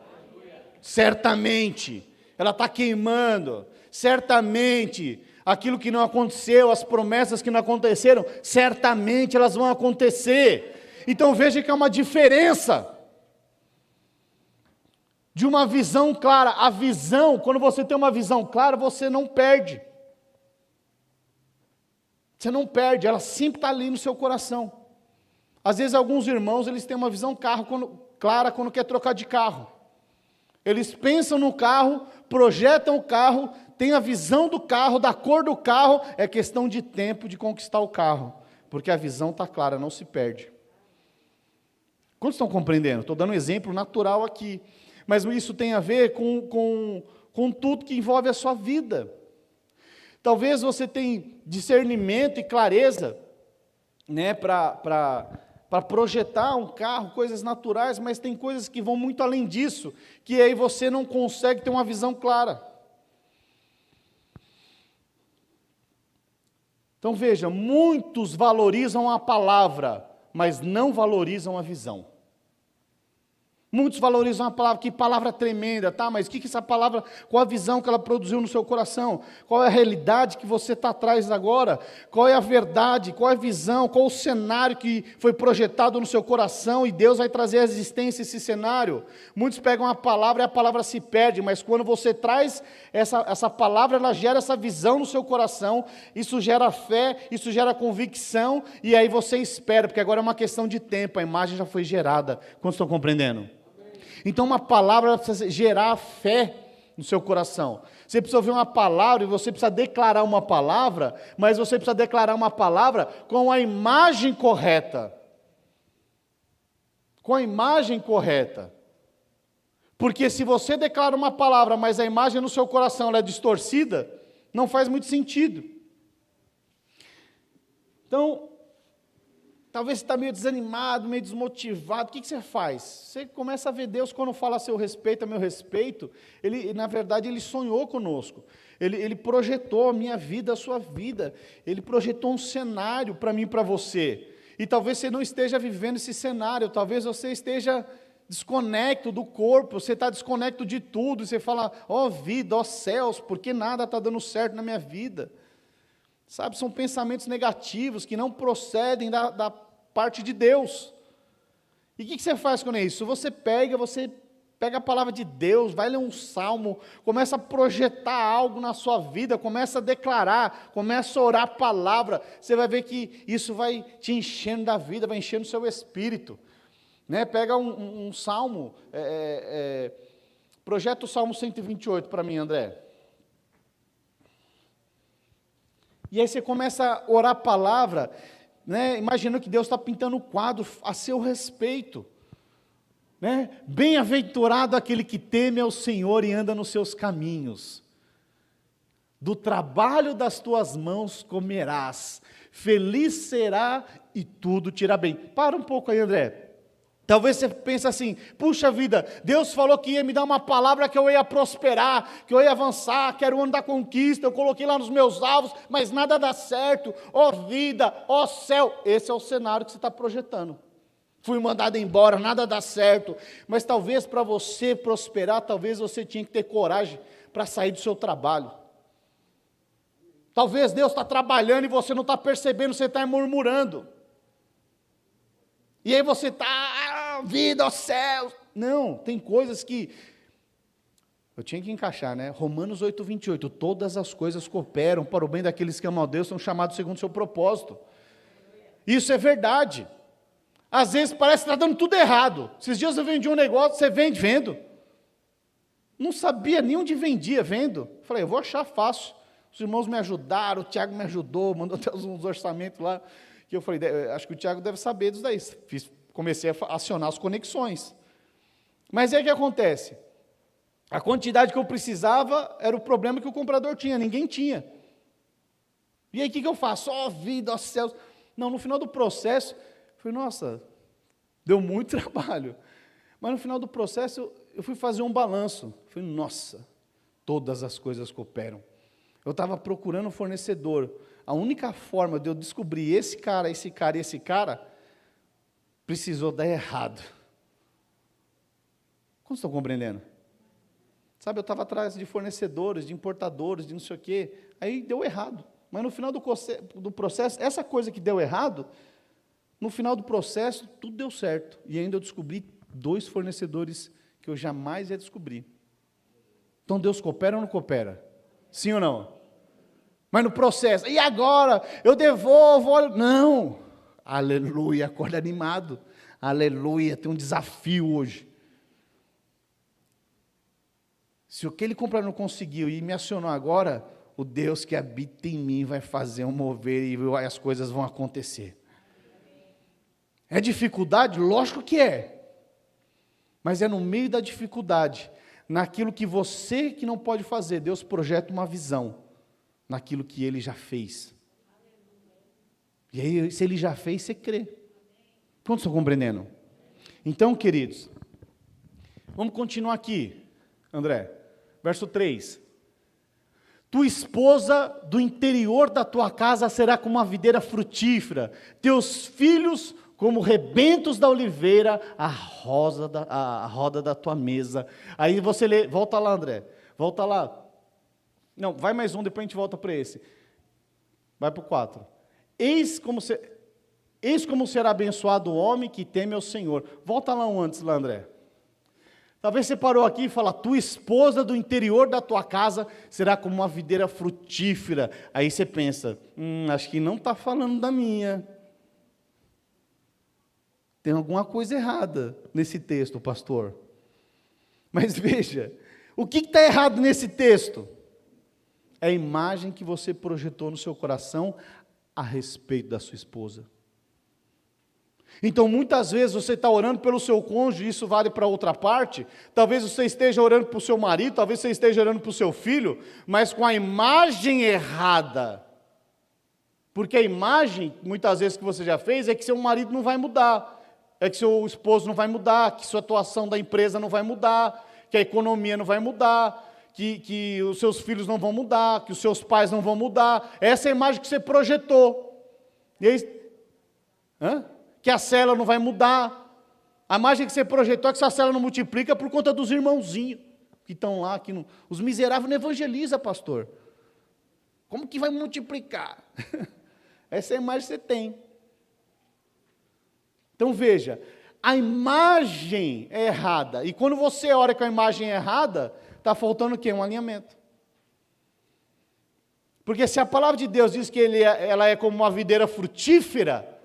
certamente, ela está queimando, certamente, aquilo que não aconteceu, as promessas que não aconteceram, certamente elas vão acontecer. Então veja que há uma diferença de uma visão clara. A visão, quando você tem uma visão clara, você não perde. Você não perde, ela sempre está ali no seu coração. Às vezes alguns irmãos, eles têm uma visão clara quando quer trocar de carro. Eles pensam no carro, projetam o carro, têm a visão do carro, da cor do carro, é questão de tempo de conquistar o carro. Porque a visão está clara, não se perde. Quantos estão compreendendo? Estou dando um exemplo natural aqui. Mas isso tem a ver com tudo que envolve a sua vida. Talvez você tenha discernimento e clareza, né, para projetar um carro, coisas naturais, mas tem coisas que vão muito além disso, que aí você não consegue ter uma visão clara. Então veja, muitos valorizam a palavra, mas não valorizam a visão. Muitos valorizam a palavra, que palavra tremenda, tá? Mas o que essa palavra, qual a visão que ela produziu no seu coração? Qual é a realidade que você está atrás agora? Qual é a verdade? Qual é a visão? Qual o cenário que foi projetado no seu coração e Deus vai trazer à existência esse cenário? Muitos pegam a palavra e a palavra se perde, mas quando você traz essa palavra, ela gera essa visão no seu coração, isso gera fé, isso gera convicção, e aí você espera, porque agora é uma questão de tempo, a imagem já foi gerada. Quantos estão compreendendo? Então uma palavra precisa gerar fé no seu coração. Você precisa ouvir uma palavra e você precisa declarar uma palavra, mas você precisa declarar uma palavra com a imagem correta. Com a imagem correta. Porque se você declara uma palavra, mas a imagem no seu coração ela é distorcida, não faz muito sentido. Então, talvez você está meio desanimado, meio desmotivado, o que você faz? Você começa a ver Deus quando fala a seu respeito, a meu respeito, na verdade, Ele sonhou conosco, Ele projetou a minha vida, a sua vida, Ele projetou um cenário para mim e para você, e talvez você não esteja vivendo esse cenário, talvez você esteja desconecto do corpo, você está desconecto de tudo, e você fala, ó vida, ó céus, porque nada está dando certo na minha vida? Sabe, são pensamentos negativos que não procedem da parte de Deus. E o que você faz com isso? Você pega a palavra de Deus, vai ler um salmo, começa a projetar algo na sua vida, começa a declarar, começa a orar a palavra, você vai ver que isso vai te enchendo da vida, vai enchendo o seu espírito. Né? Pega um salmo, projeta o Salmo 128 para mim, André. E aí você começa a orar a palavra, né, imaginando que Deus está pintando um quadro a seu respeito. Né? Bem-aventurado aquele que teme ao Senhor e anda nos seus caminhos. Do trabalho das tuas mãos comerás, feliz será e tudo te irá bem. Para um pouco aí, André. Talvez você pense assim, puxa vida, Deus falou que ia me dar uma palavra que eu ia prosperar, que eu ia avançar, que era o ano da conquista, eu coloquei lá nos meus alvos, mas nada dá certo, ó vida, ó céu. Esse é o cenário que você está projetando. Fui mandado embora, nada dá certo, mas talvez para você prosperar, talvez você tinha que ter coragem para sair do seu trabalho. Talvez Deus está trabalhando e você não está percebendo, você está murmurando. E aí você está, vida, ó céus. Não, tem coisas que eu tinha que encaixar, né? Romanos 8:28, todas as coisas cooperam para o bem daqueles que amam a Deus, são chamados segundo o seu propósito. Isso é verdade. Às vezes parece que está dando tudo errado. Esses dias eu vendi um negócio, você vendo. Não sabia nem onde vendia, vendo. Falei, eu vou achar fácil. Os irmãos me ajudaram, o Tiago me ajudou, mandou até uns orçamentos lá, que eu falei, acho que o Tiago deve saber disso daí. Comecei a acionar as conexões. Mas aí o que acontece? A quantidade que eu precisava era o problema que o comprador tinha, ninguém tinha. E aí o que eu faço? Ó vida, ó céus. Não, no final do processo, eu falei, nossa, deu muito trabalho. Mas no final do processo, eu fui fazer um balanço. Eu falei, nossa, todas as coisas cooperam. Eu estava procurando um fornecedor. A única forma de eu descobrir esse cara, precisou dar errado. Como estão compreendendo? Sabe, eu estava atrás de fornecedores, de importadores, de não sei o quê. Aí deu errado. Mas no final do processo, essa coisa que deu errado, no final do processo, tudo deu certo. E ainda eu descobri 2 fornecedores que eu jamais ia descobrir. Então Deus coopera ou não coopera? Sim ou não? Mas no processo, e agora? Eu devolvo? Não. Aleluia, acorda animado. Aleluia, tem um desafio hoje. Se o que ele comprar não conseguiu e me acionou agora, o Deus que habita em mim vai fazer um mover e as coisas vão acontecer. É dificuldade? Lógico que é. Mas é no meio da dificuldade, naquilo que você que não pode fazer, Deus projeta uma visão naquilo que Ele já fez. E aí, se Ele já fez, você crê. Quantos estão compreendendo? Então, queridos, vamos continuar aqui, André. Verso 3. Tua esposa do interior da tua casa será como uma videira frutífera, teus filhos como rebentos da oliveira, a roda da tua mesa. Aí você lê, volta lá, André, volta lá. Não, vai mais um, depois a gente volta para esse. Vai para o 4. Eis como será abençoado o homem que teme ao Senhor. Volta lá um antes, lá, André. Talvez você parou aqui e fala, tua esposa do interior da tua casa será como uma videira frutífera. Aí você pensa, acho que não está falando da minha. Tem alguma coisa errada nesse texto, pastor. Mas veja, o que está errado nesse texto? É a imagem que você projetou no seu coração a respeito da sua esposa. Então, muitas vezes você está orando pelo seu cônjuge, isso vale para outra parte, talvez você esteja orando para o seu marido, talvez você esteja orando para o seu filho, mas com a imagem errada. Porque a imagem, muitas vezes, que você já fez, é que seu marido não vai mudar, é que seu esposo não vai mudar, que sua atuação da empresa não vai mudar, que a economia não vai mudar, que os seus filhos não vão mudar, que os seus pais não vão mudar. Essa é a imagem que você projetou. E aí, que a célula não vai mudar. A imagem que você projetou é que essa célula não multiplica por conta dos irmãozinhos que estão lá. Que não, os miseráveis não evangelizam, pastor. Como que vai multiplicar? Essa é a imagem que você tem. Então veja, a imagem é errada. E quando você ora com a imagem errada, está faltando o quê? Um alinhamento. Porque se a palavra de Deus diz que ela é como uma videira frutífera,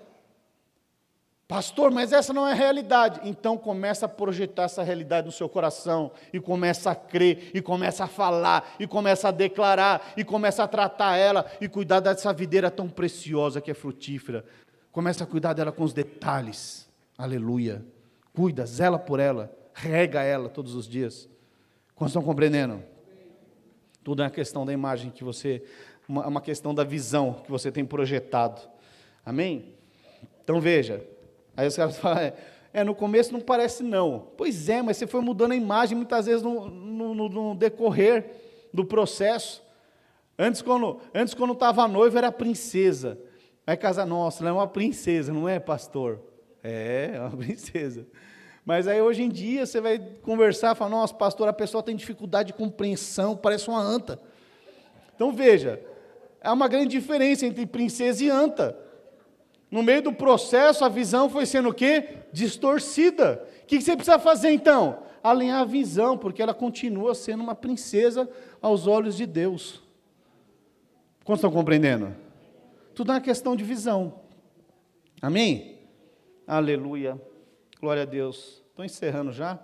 Pastor, mas essa não é a realidade. Então começa a projetar essa realidade no seu coração, e começa a crer, e começa a falar, e começa a declarar, e começa a tratar ela, e cuidar dessa videira tão preciosa que é frutífera. Começa a cuidar dela com os detalhes. Aleluia. Cuida, zela por ela, rega ela todos os dias. Quantos estão compreendendo? Tudo é uma questão da imagem que você, uma questão da visão que você tem projetado. Amém? Então veja, aí os caras falam, no começo não parece não. Pois é, mas você foi mudando a imagem muitas vezes no decorrer do processo. Antes quando estava noiva era princesa. Vai casar, nossa, ela é uma princesa, não é, pastor? É uma princesa. Mas aí hoje em dia você vai conversar e fala, nossa, pastor, a pessoa tem dificuldade de compreensão, parece uma anta. Então veja, há uma grande diferença entre princesa e anta. No meio do processo, a visão foi sendo o quê? Distorcida. O que você precisa fazer então? Alinhar a visão, porque ela continua sendo uma princesa aos olhos de Deus. Como estão compreendendo? Tudo é uma questão de visão. Amém? Aleluia. Glória a Deus. Estou encerrando já.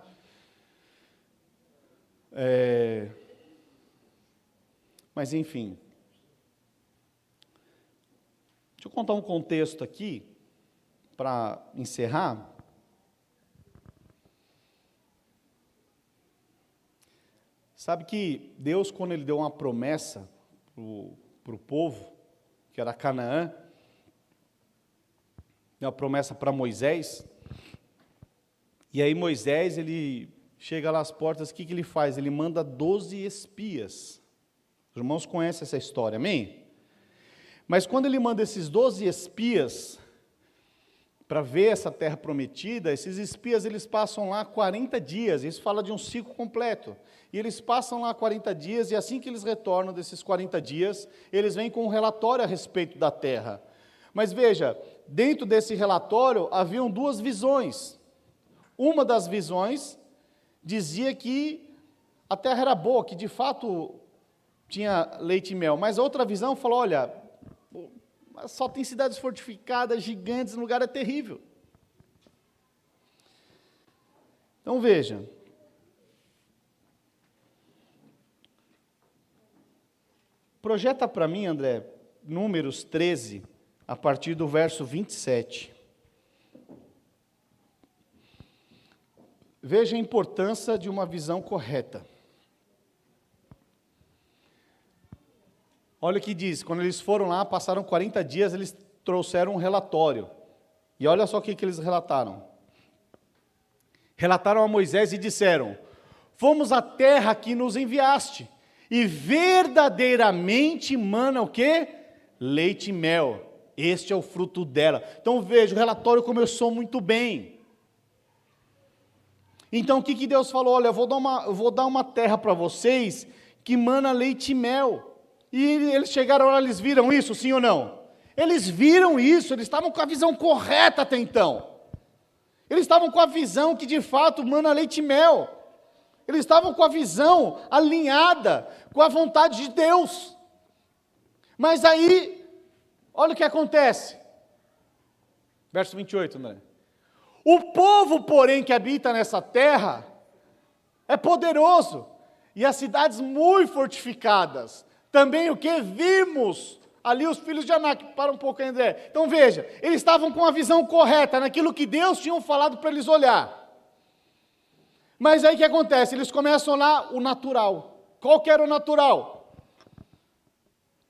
Mas enfim. Deixa eu contar um contexto aqui, para encerrar. Sabe que Deus, quando Ele deu uma promessa para o povo, que era Canaã, deu uma promessa para Moisés, e aí Moisés, ele chega lá às portas, o que ele faz? Ele manda 12 espias. Os irmãos conhecem essa história, amém? Mas quando ele manda esses 12 espias para ver essa terra prometida, esses espias eles passam lá 40 dias, isso fala de um ciclo completo, e eles passam lá 40 dias, e assim que eles retornam desses 40 dias, eles vêm com um relatório a respeito da terra. Mas veja, dentro desse relatório haviam duas visões. Uma das visões dizia que a terra era boa, que de fato tinha leite e mel, mas a outra visão falou, olha, só tem cidades fortificadas, gigantes, o lugar é terrível. Então veja, projeta para mim, André, Números 13, a partir do verso 27. Veja a importância de uma visão correta. Olha o que diz, quando eles foram lá, passaram 40 dias, eles trouxeram um relatório. E olha só o que eles relataram. Relataram a Moisés e disseram, fomos à terra que nos enviaste, e verdadeiramente mana o quê? Leite e mel. Este é o fruto dela. Então veja, o relatório começou muito bem. Então o que Deus falou? Olha, eu vou dar uma terra para vocês que mana leite e mel. E eles chegaram lá, eles viram isso, sim ou não? Eles viram isso, eles estavam com a visão correta até então. Eles estavam com a visão que de fato mana leite e mel. Eles estavam com a visão alinhada com a vontade de Deus. Mas aí, olha o que acontece. Verso 28, André. O povo, porém, que habita nessa terra, é poderoso, e as cidades muito fortificadas. Também o que? Vimos ali os filhos de Anak. Para um pouco, André. Então veja, eles estavam com a visão correta, naquilo que Deus tinha falado para eles olhar. Mas aí o que acontece? Eles começam lá o natural. Qual que era o natural?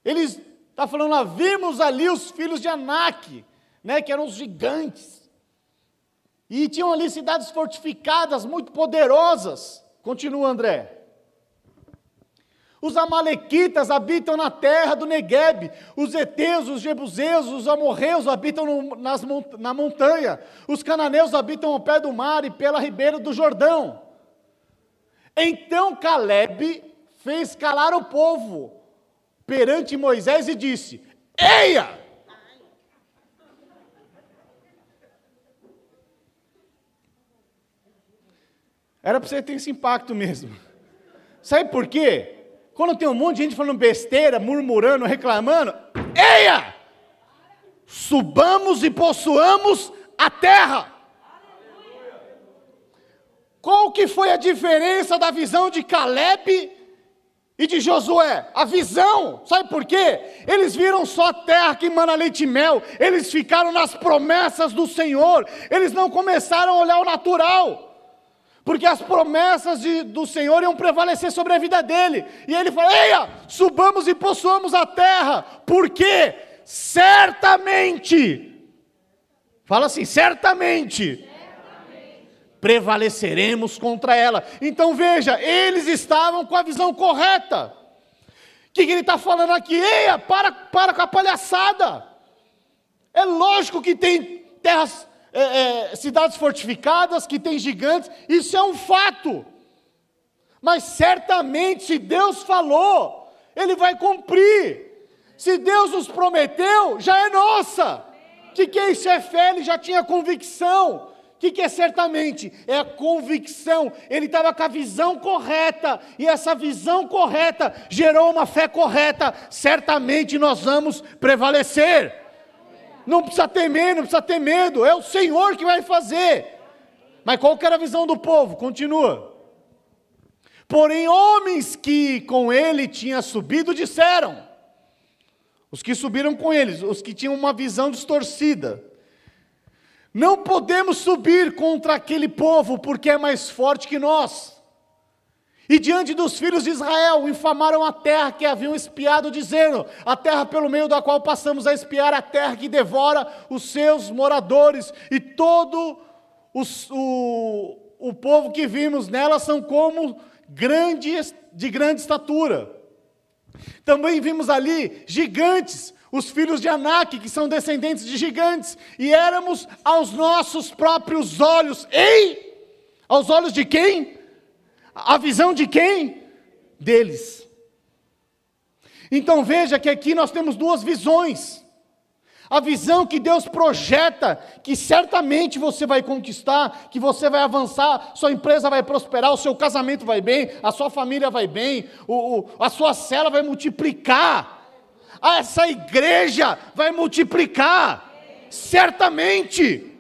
Eles, está falando lá, vimos ali os filhos de Anak, né, que eram os gigantes. E tinham ali cidades fortificadas, muito poderosas. Continua, André. Os amalequitas habitam na terra do Neguebe, os heteus, os jebuseus, os amorreus habitam na montanha, os cananeus habitam ao pé do mar e pela ribeira do Jordão. Então Calebe fez calar o povo perante Moisés e disse, eia! Era para você ter esse impacto mesmo. Sabe por quê? Quando tem um monte de gente falando besteira, murmurando, reclamando, eia! Subamos e possuamos a terra. Qual que foi a diferença da visão de Caleb e de Josué? A visão, sabe por quê? Eles viram só a terra que emana leite e mel, eles ficaram nas promessas do Senhor, eles não começaram a olhar o natural, porque as promessas do Senhor iam prevalecer sobre a vida dele, e ele falou: eia, subamos e possuamos a terra, porque certamente, fala assim, certamente prevaleceremos contra ela. Então veja, eles estavam com a visão correta. O que ele está falando aqui? Eia, para com a palhaçada. É lógico que tem terras, cidades fortificadas, que tem gigantes, isso é um fato. Mas certamente, se Deus falou, Ele vai cumprir. Se Deus nos prometeu, já é nossa. O que é isso? É fé, ele já tinha convicção. O que é certamente? É a convicção. Ele estava com a visão correta, e essa visão correta gerou uma fé correta. Certamente nós vamos prevalecer. Não precisa temer, não precisa ter medo, é o Senhor que vai fazer. Mas qual que era a visão do povo? Continua. Porém, homens que com ele tinham subido disseram, os que subiram com eles, os que tinham uma visão distorcida: não podemos subir contra aquele povo, porque é mais forte que nós. E diante dos filhos de Israel, infamaram a terra que haviam espiado, dizendo: a terra pelo meio da qual passamos a espiar, a terra que devora os seus moradores, e todo o povo que vimos nela são como de grande estatura. Também vimos ali gigantes, os filhos de Anak, que são descendentes de gigantes, e éramos aos nossos próprios olhos. Ei! Aos olhos de quem? A visão de quem? Deles. Então veja que aqui nós temos duas visões. A visão que Deus projeta, que certamente você vai conquistar, que você vai avançar, sua empresa vai prosperar, o seu casamento vai bem, a sua família vai bem, a sua célula vai multiplicar, essa igreja vai multiplicar, certamente.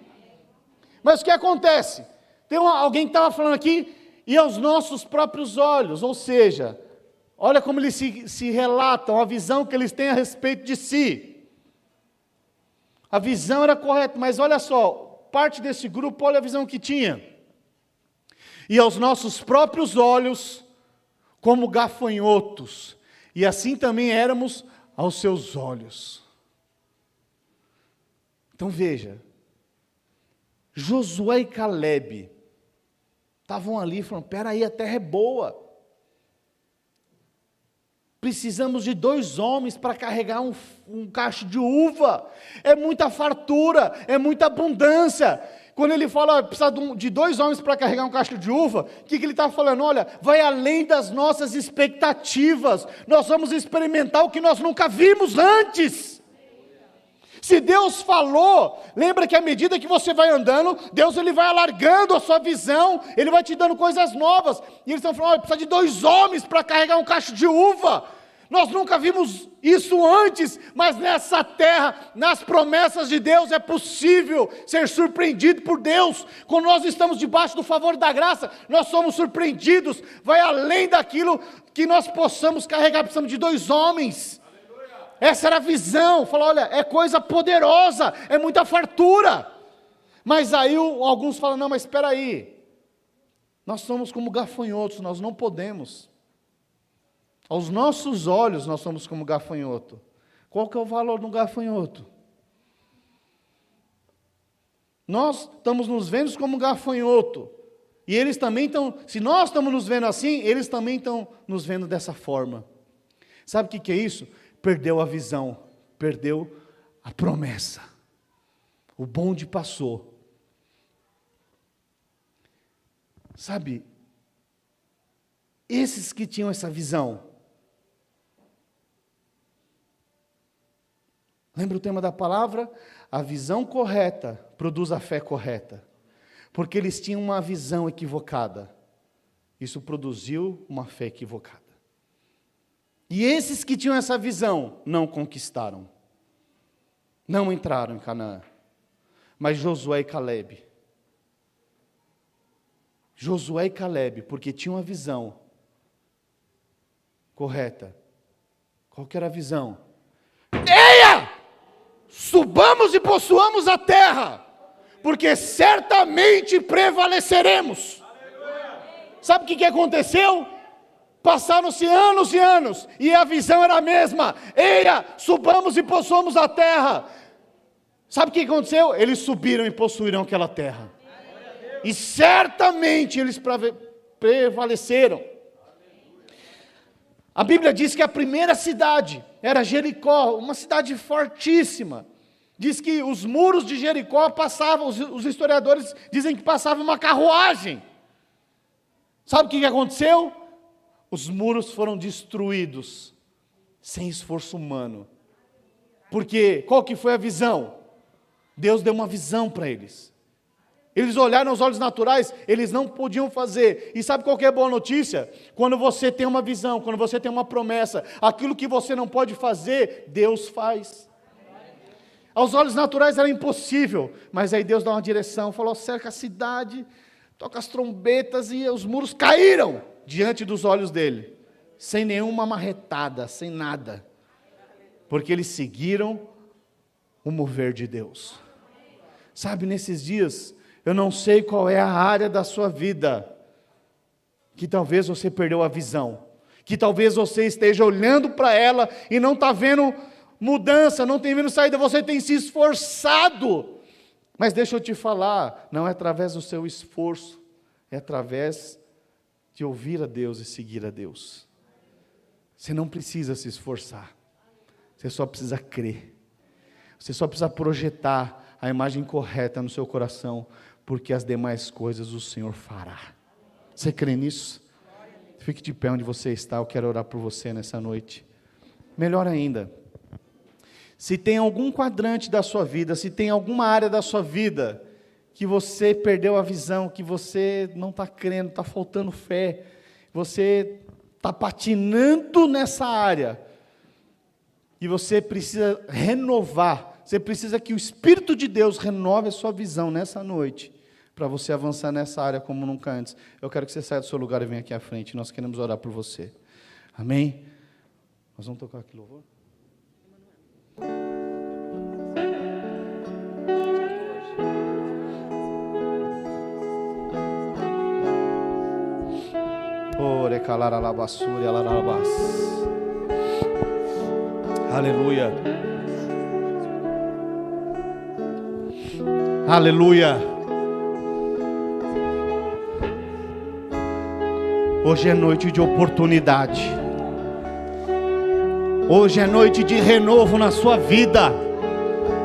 Mas o que acontece? Tem alguém que estava falando aqui, e aos nossos próprios olhos, ou seja, olha como eles se relatam, a visão que eles têm a respeito de si. A visão era correta, mas olha só, parte desse grupo, olha a visão que tinha. E aos nossos próprios olhos, como gafanhotos, e assim também éramos aos seus olhos. Então veja, Josué e Caleb estavam ali falando: peraí, a terra é boa. Precisamos de 2 homens para carregar um cacho de uva. É muita fartura, é muita abundância. Quando ele fala, precisa de 2 homens para carregar um cacho de uva, o que ele está falando? Olha, vai além das nossas expectativas. Nós vamos experimentar o que nós nunca vimos antes. Se Deus falou, lembra que à medida que você vai andando, Deus ele vai alargando a sua visão, Ele vai te dando coisas novas. E eles estão falando: olha, precisa de 2 homens para carregar um cacho de uva. Nós nunca vimos isso antes, mas nessa terra, nas promessas de Deus, é possível ser surpreendido por Deus. Quando nós estamos debaixo do favor da graça, nós somos surpreendidos, vai além daquilo que nós possamos carregar. Precisamos de 2 homens. Essa era a visão. Falou: olha, é coisa poderosa, é muita fartura. Mas aí alguns falam: não, mas espera aí, nós somos como gafanhotos, nós não podemos. Aos nossos olhos nós somos como gafanhoto. Qual que é o valor de um gafanhoto? Nós estamos nos vendo como gafanhoto, e eles também estão, se nós estamos nos vendo assim, eles também estão nos vendo dessa forma. Sabe o que é isso? Perdeu a visão, perdeu a promessa. O bonde passou. Sabe, esses que tinham essa visão, lembra o tema da palavra? A visão correta produz a fé correta. Porque eles tinham uma visão equivocada. Isso produziu uma fé equivocada. E esses que tinham essa visão não conquistaram. Não entraram em Canaã. Mas Josué e Caleb, porque tinham uma visão correta. Qual que era a visão? Eia! Subamos e possuamos a terra, porque certamente prevaleceremos. Sabe o que aconteceu? Passaram-se anos e anos, e a visão era a mesma. Eia, subamos e possuamos a terra. Sabe o que aconteceu? Eles subiram e possuíram aquela terra. E certamente eles prevaleceram. A Bíblia diz que a primeira cidade era Jericó, uma cidade fortíssima. Diz que os muros de Jericó passavam, os historiadores dizem que passava uma carruagem. Sabe o que aconteceu? Os muros foram destruídos, sem esforço humano. Porque, qual que foi a visão? Deus deu uma visão para eles. Eles olharam aos olhos naturais, eles não podiam fazer. E sabe qual que é a boa notícia? Quando você tem uma visão, quando você tem uma promessa, aquilo que você não pode fazer, Deus faz. Aos olhos naturais era impossível, mas aí Deus dá uma direção, falou, cerca a cidade, toca as trombetas e os muros caíram diante dos olhos dele, sem nenhuma marretada, sem nada, porque eles seguiram o mover de Deus. Sabe, nesses dias, eu não sei qual é a área da sua vida, que talvez você perdeu a visão, que talvez você esteja olhando para ela e não está vendo mudança, não tem vendo saída, você tem se esforçado, mas deixa eu te falar, não é através do seu esforço, é através de ouvir a Deus e seguir a Deus. Você não precisa se esforçar, você só precisa crer, você só precisa projetar a imagem correta no seu coração, porque as demais coisas o Senhor fará. Você crê nisso? Fique de pé onde você está, eu quero orar por você nessa noite. Melhor ainda, se tem algum quadrante da sua vida, se tem alguma área da sua vida, que você perdeu a visão, que você não está crendo, está faltando fé, você está patinando nessa área, e você precisa renovar, você precisa que o Espírito de Deus renove a sua visão nessa noite, para você avançar nessa área como nunca antes. Eu quero que você saia do seu lugar e venha aqui à frente, nós queremos orar por você. Amém? Nós vamos tocar aqui louvor? Aleluia. Aleluia. Hoje é noite de oportunidade. Hoje é noite de renovo na sua vida.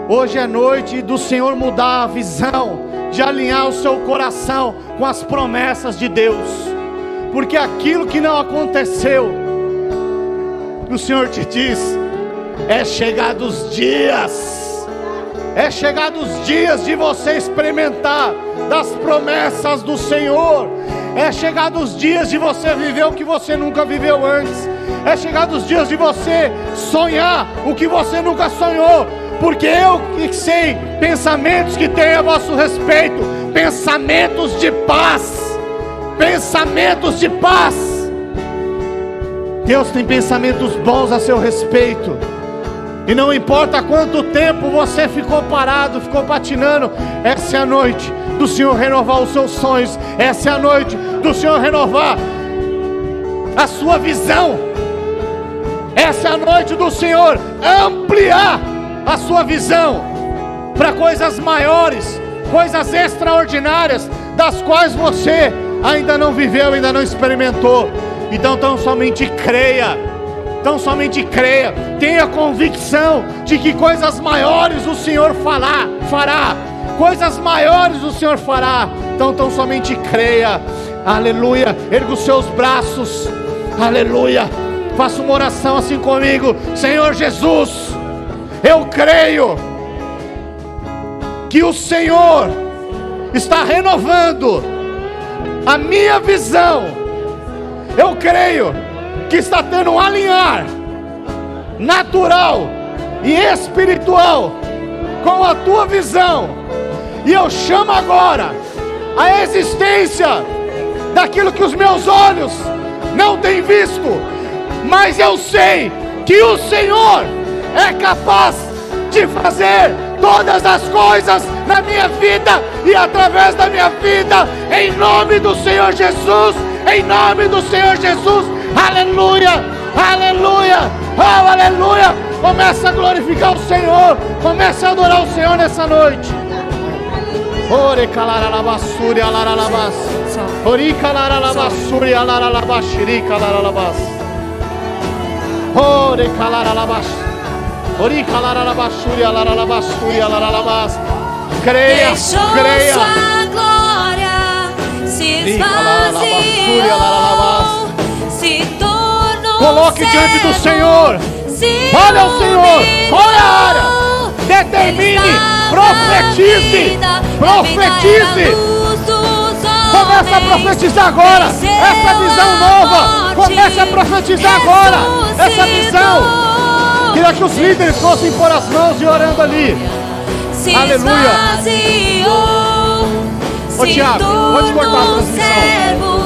Hoje é noite do Senhor mudar a visão, de alinhar o seu coração com as promessas de Deus. Porque aquilo que não aconteceu, o Senhor te diz, é chegado os dias, é chegado os dias de você experimentar das promessas do Senhor, é chegado os dias de você viver o que você nunca viveu antes, é chegado os dias de você sonhar o que você nunca sonhou, porque eu sei pensamentos que tenho a vosso respeito, pensamentos de paz. Pensamentos de paz. Deus tem pensamentos bons a seu respeito. E não importa quanto tempo você ficou parado, ficou patinando, essa é a noite do Senhor renovar os seus sonhos. Essa é a noite do Senhor renovar a sua visão. Essa é a noite do Senhor ampliar a sua visão para coisas maiores, coisas extraordinárias, das quais você ainda não viveu, ainda não experimentou. Então tão somente creia, tenha convicção de que coisas maiores o Senhor fará, coisas maiores o Senhor fará. Então tão somente creia. Aleluia. Erga os seus braços, aleluia. Faça uma oração assim comigo. Senhor Jesus, eu creio que o Senhor está renovando a minha visão. Eu creio que está tendo um alinhar natural e espiritual com a tua visão. E eu chamo agora a existência daquilo que os meus olhos não têm visto, mas eu sei que o Senhor é capaz de fazer todas as coisas na minha vida e através da minha vida, em nome do Senhor Jesus, em nome do Senhor Jesus. Aleluia, aleluia, oh, aleluia. Começa a glorificar o Senhor, começa a adorar o Senhor nessa noite. Ore calaralabassuri alaralabas, ori calaralabassuri alaralabashiri calaralabas, ore calaralabas, ori calaralabassuri alaralabassuri alaralabas. Creia, creia. Sua glória se esvaziou, se tornou. Coloque diante do Senhor. Olha o Senhor, olha a área. Determine, profetize, profetize. Começa a profetizar agora essa visão nova. Comece a profetizar agora essa visão. Queria que os líderes fossem pôr as mãos e orando ali. Aleluia. Ô Tiago, pode cortar a transmissão.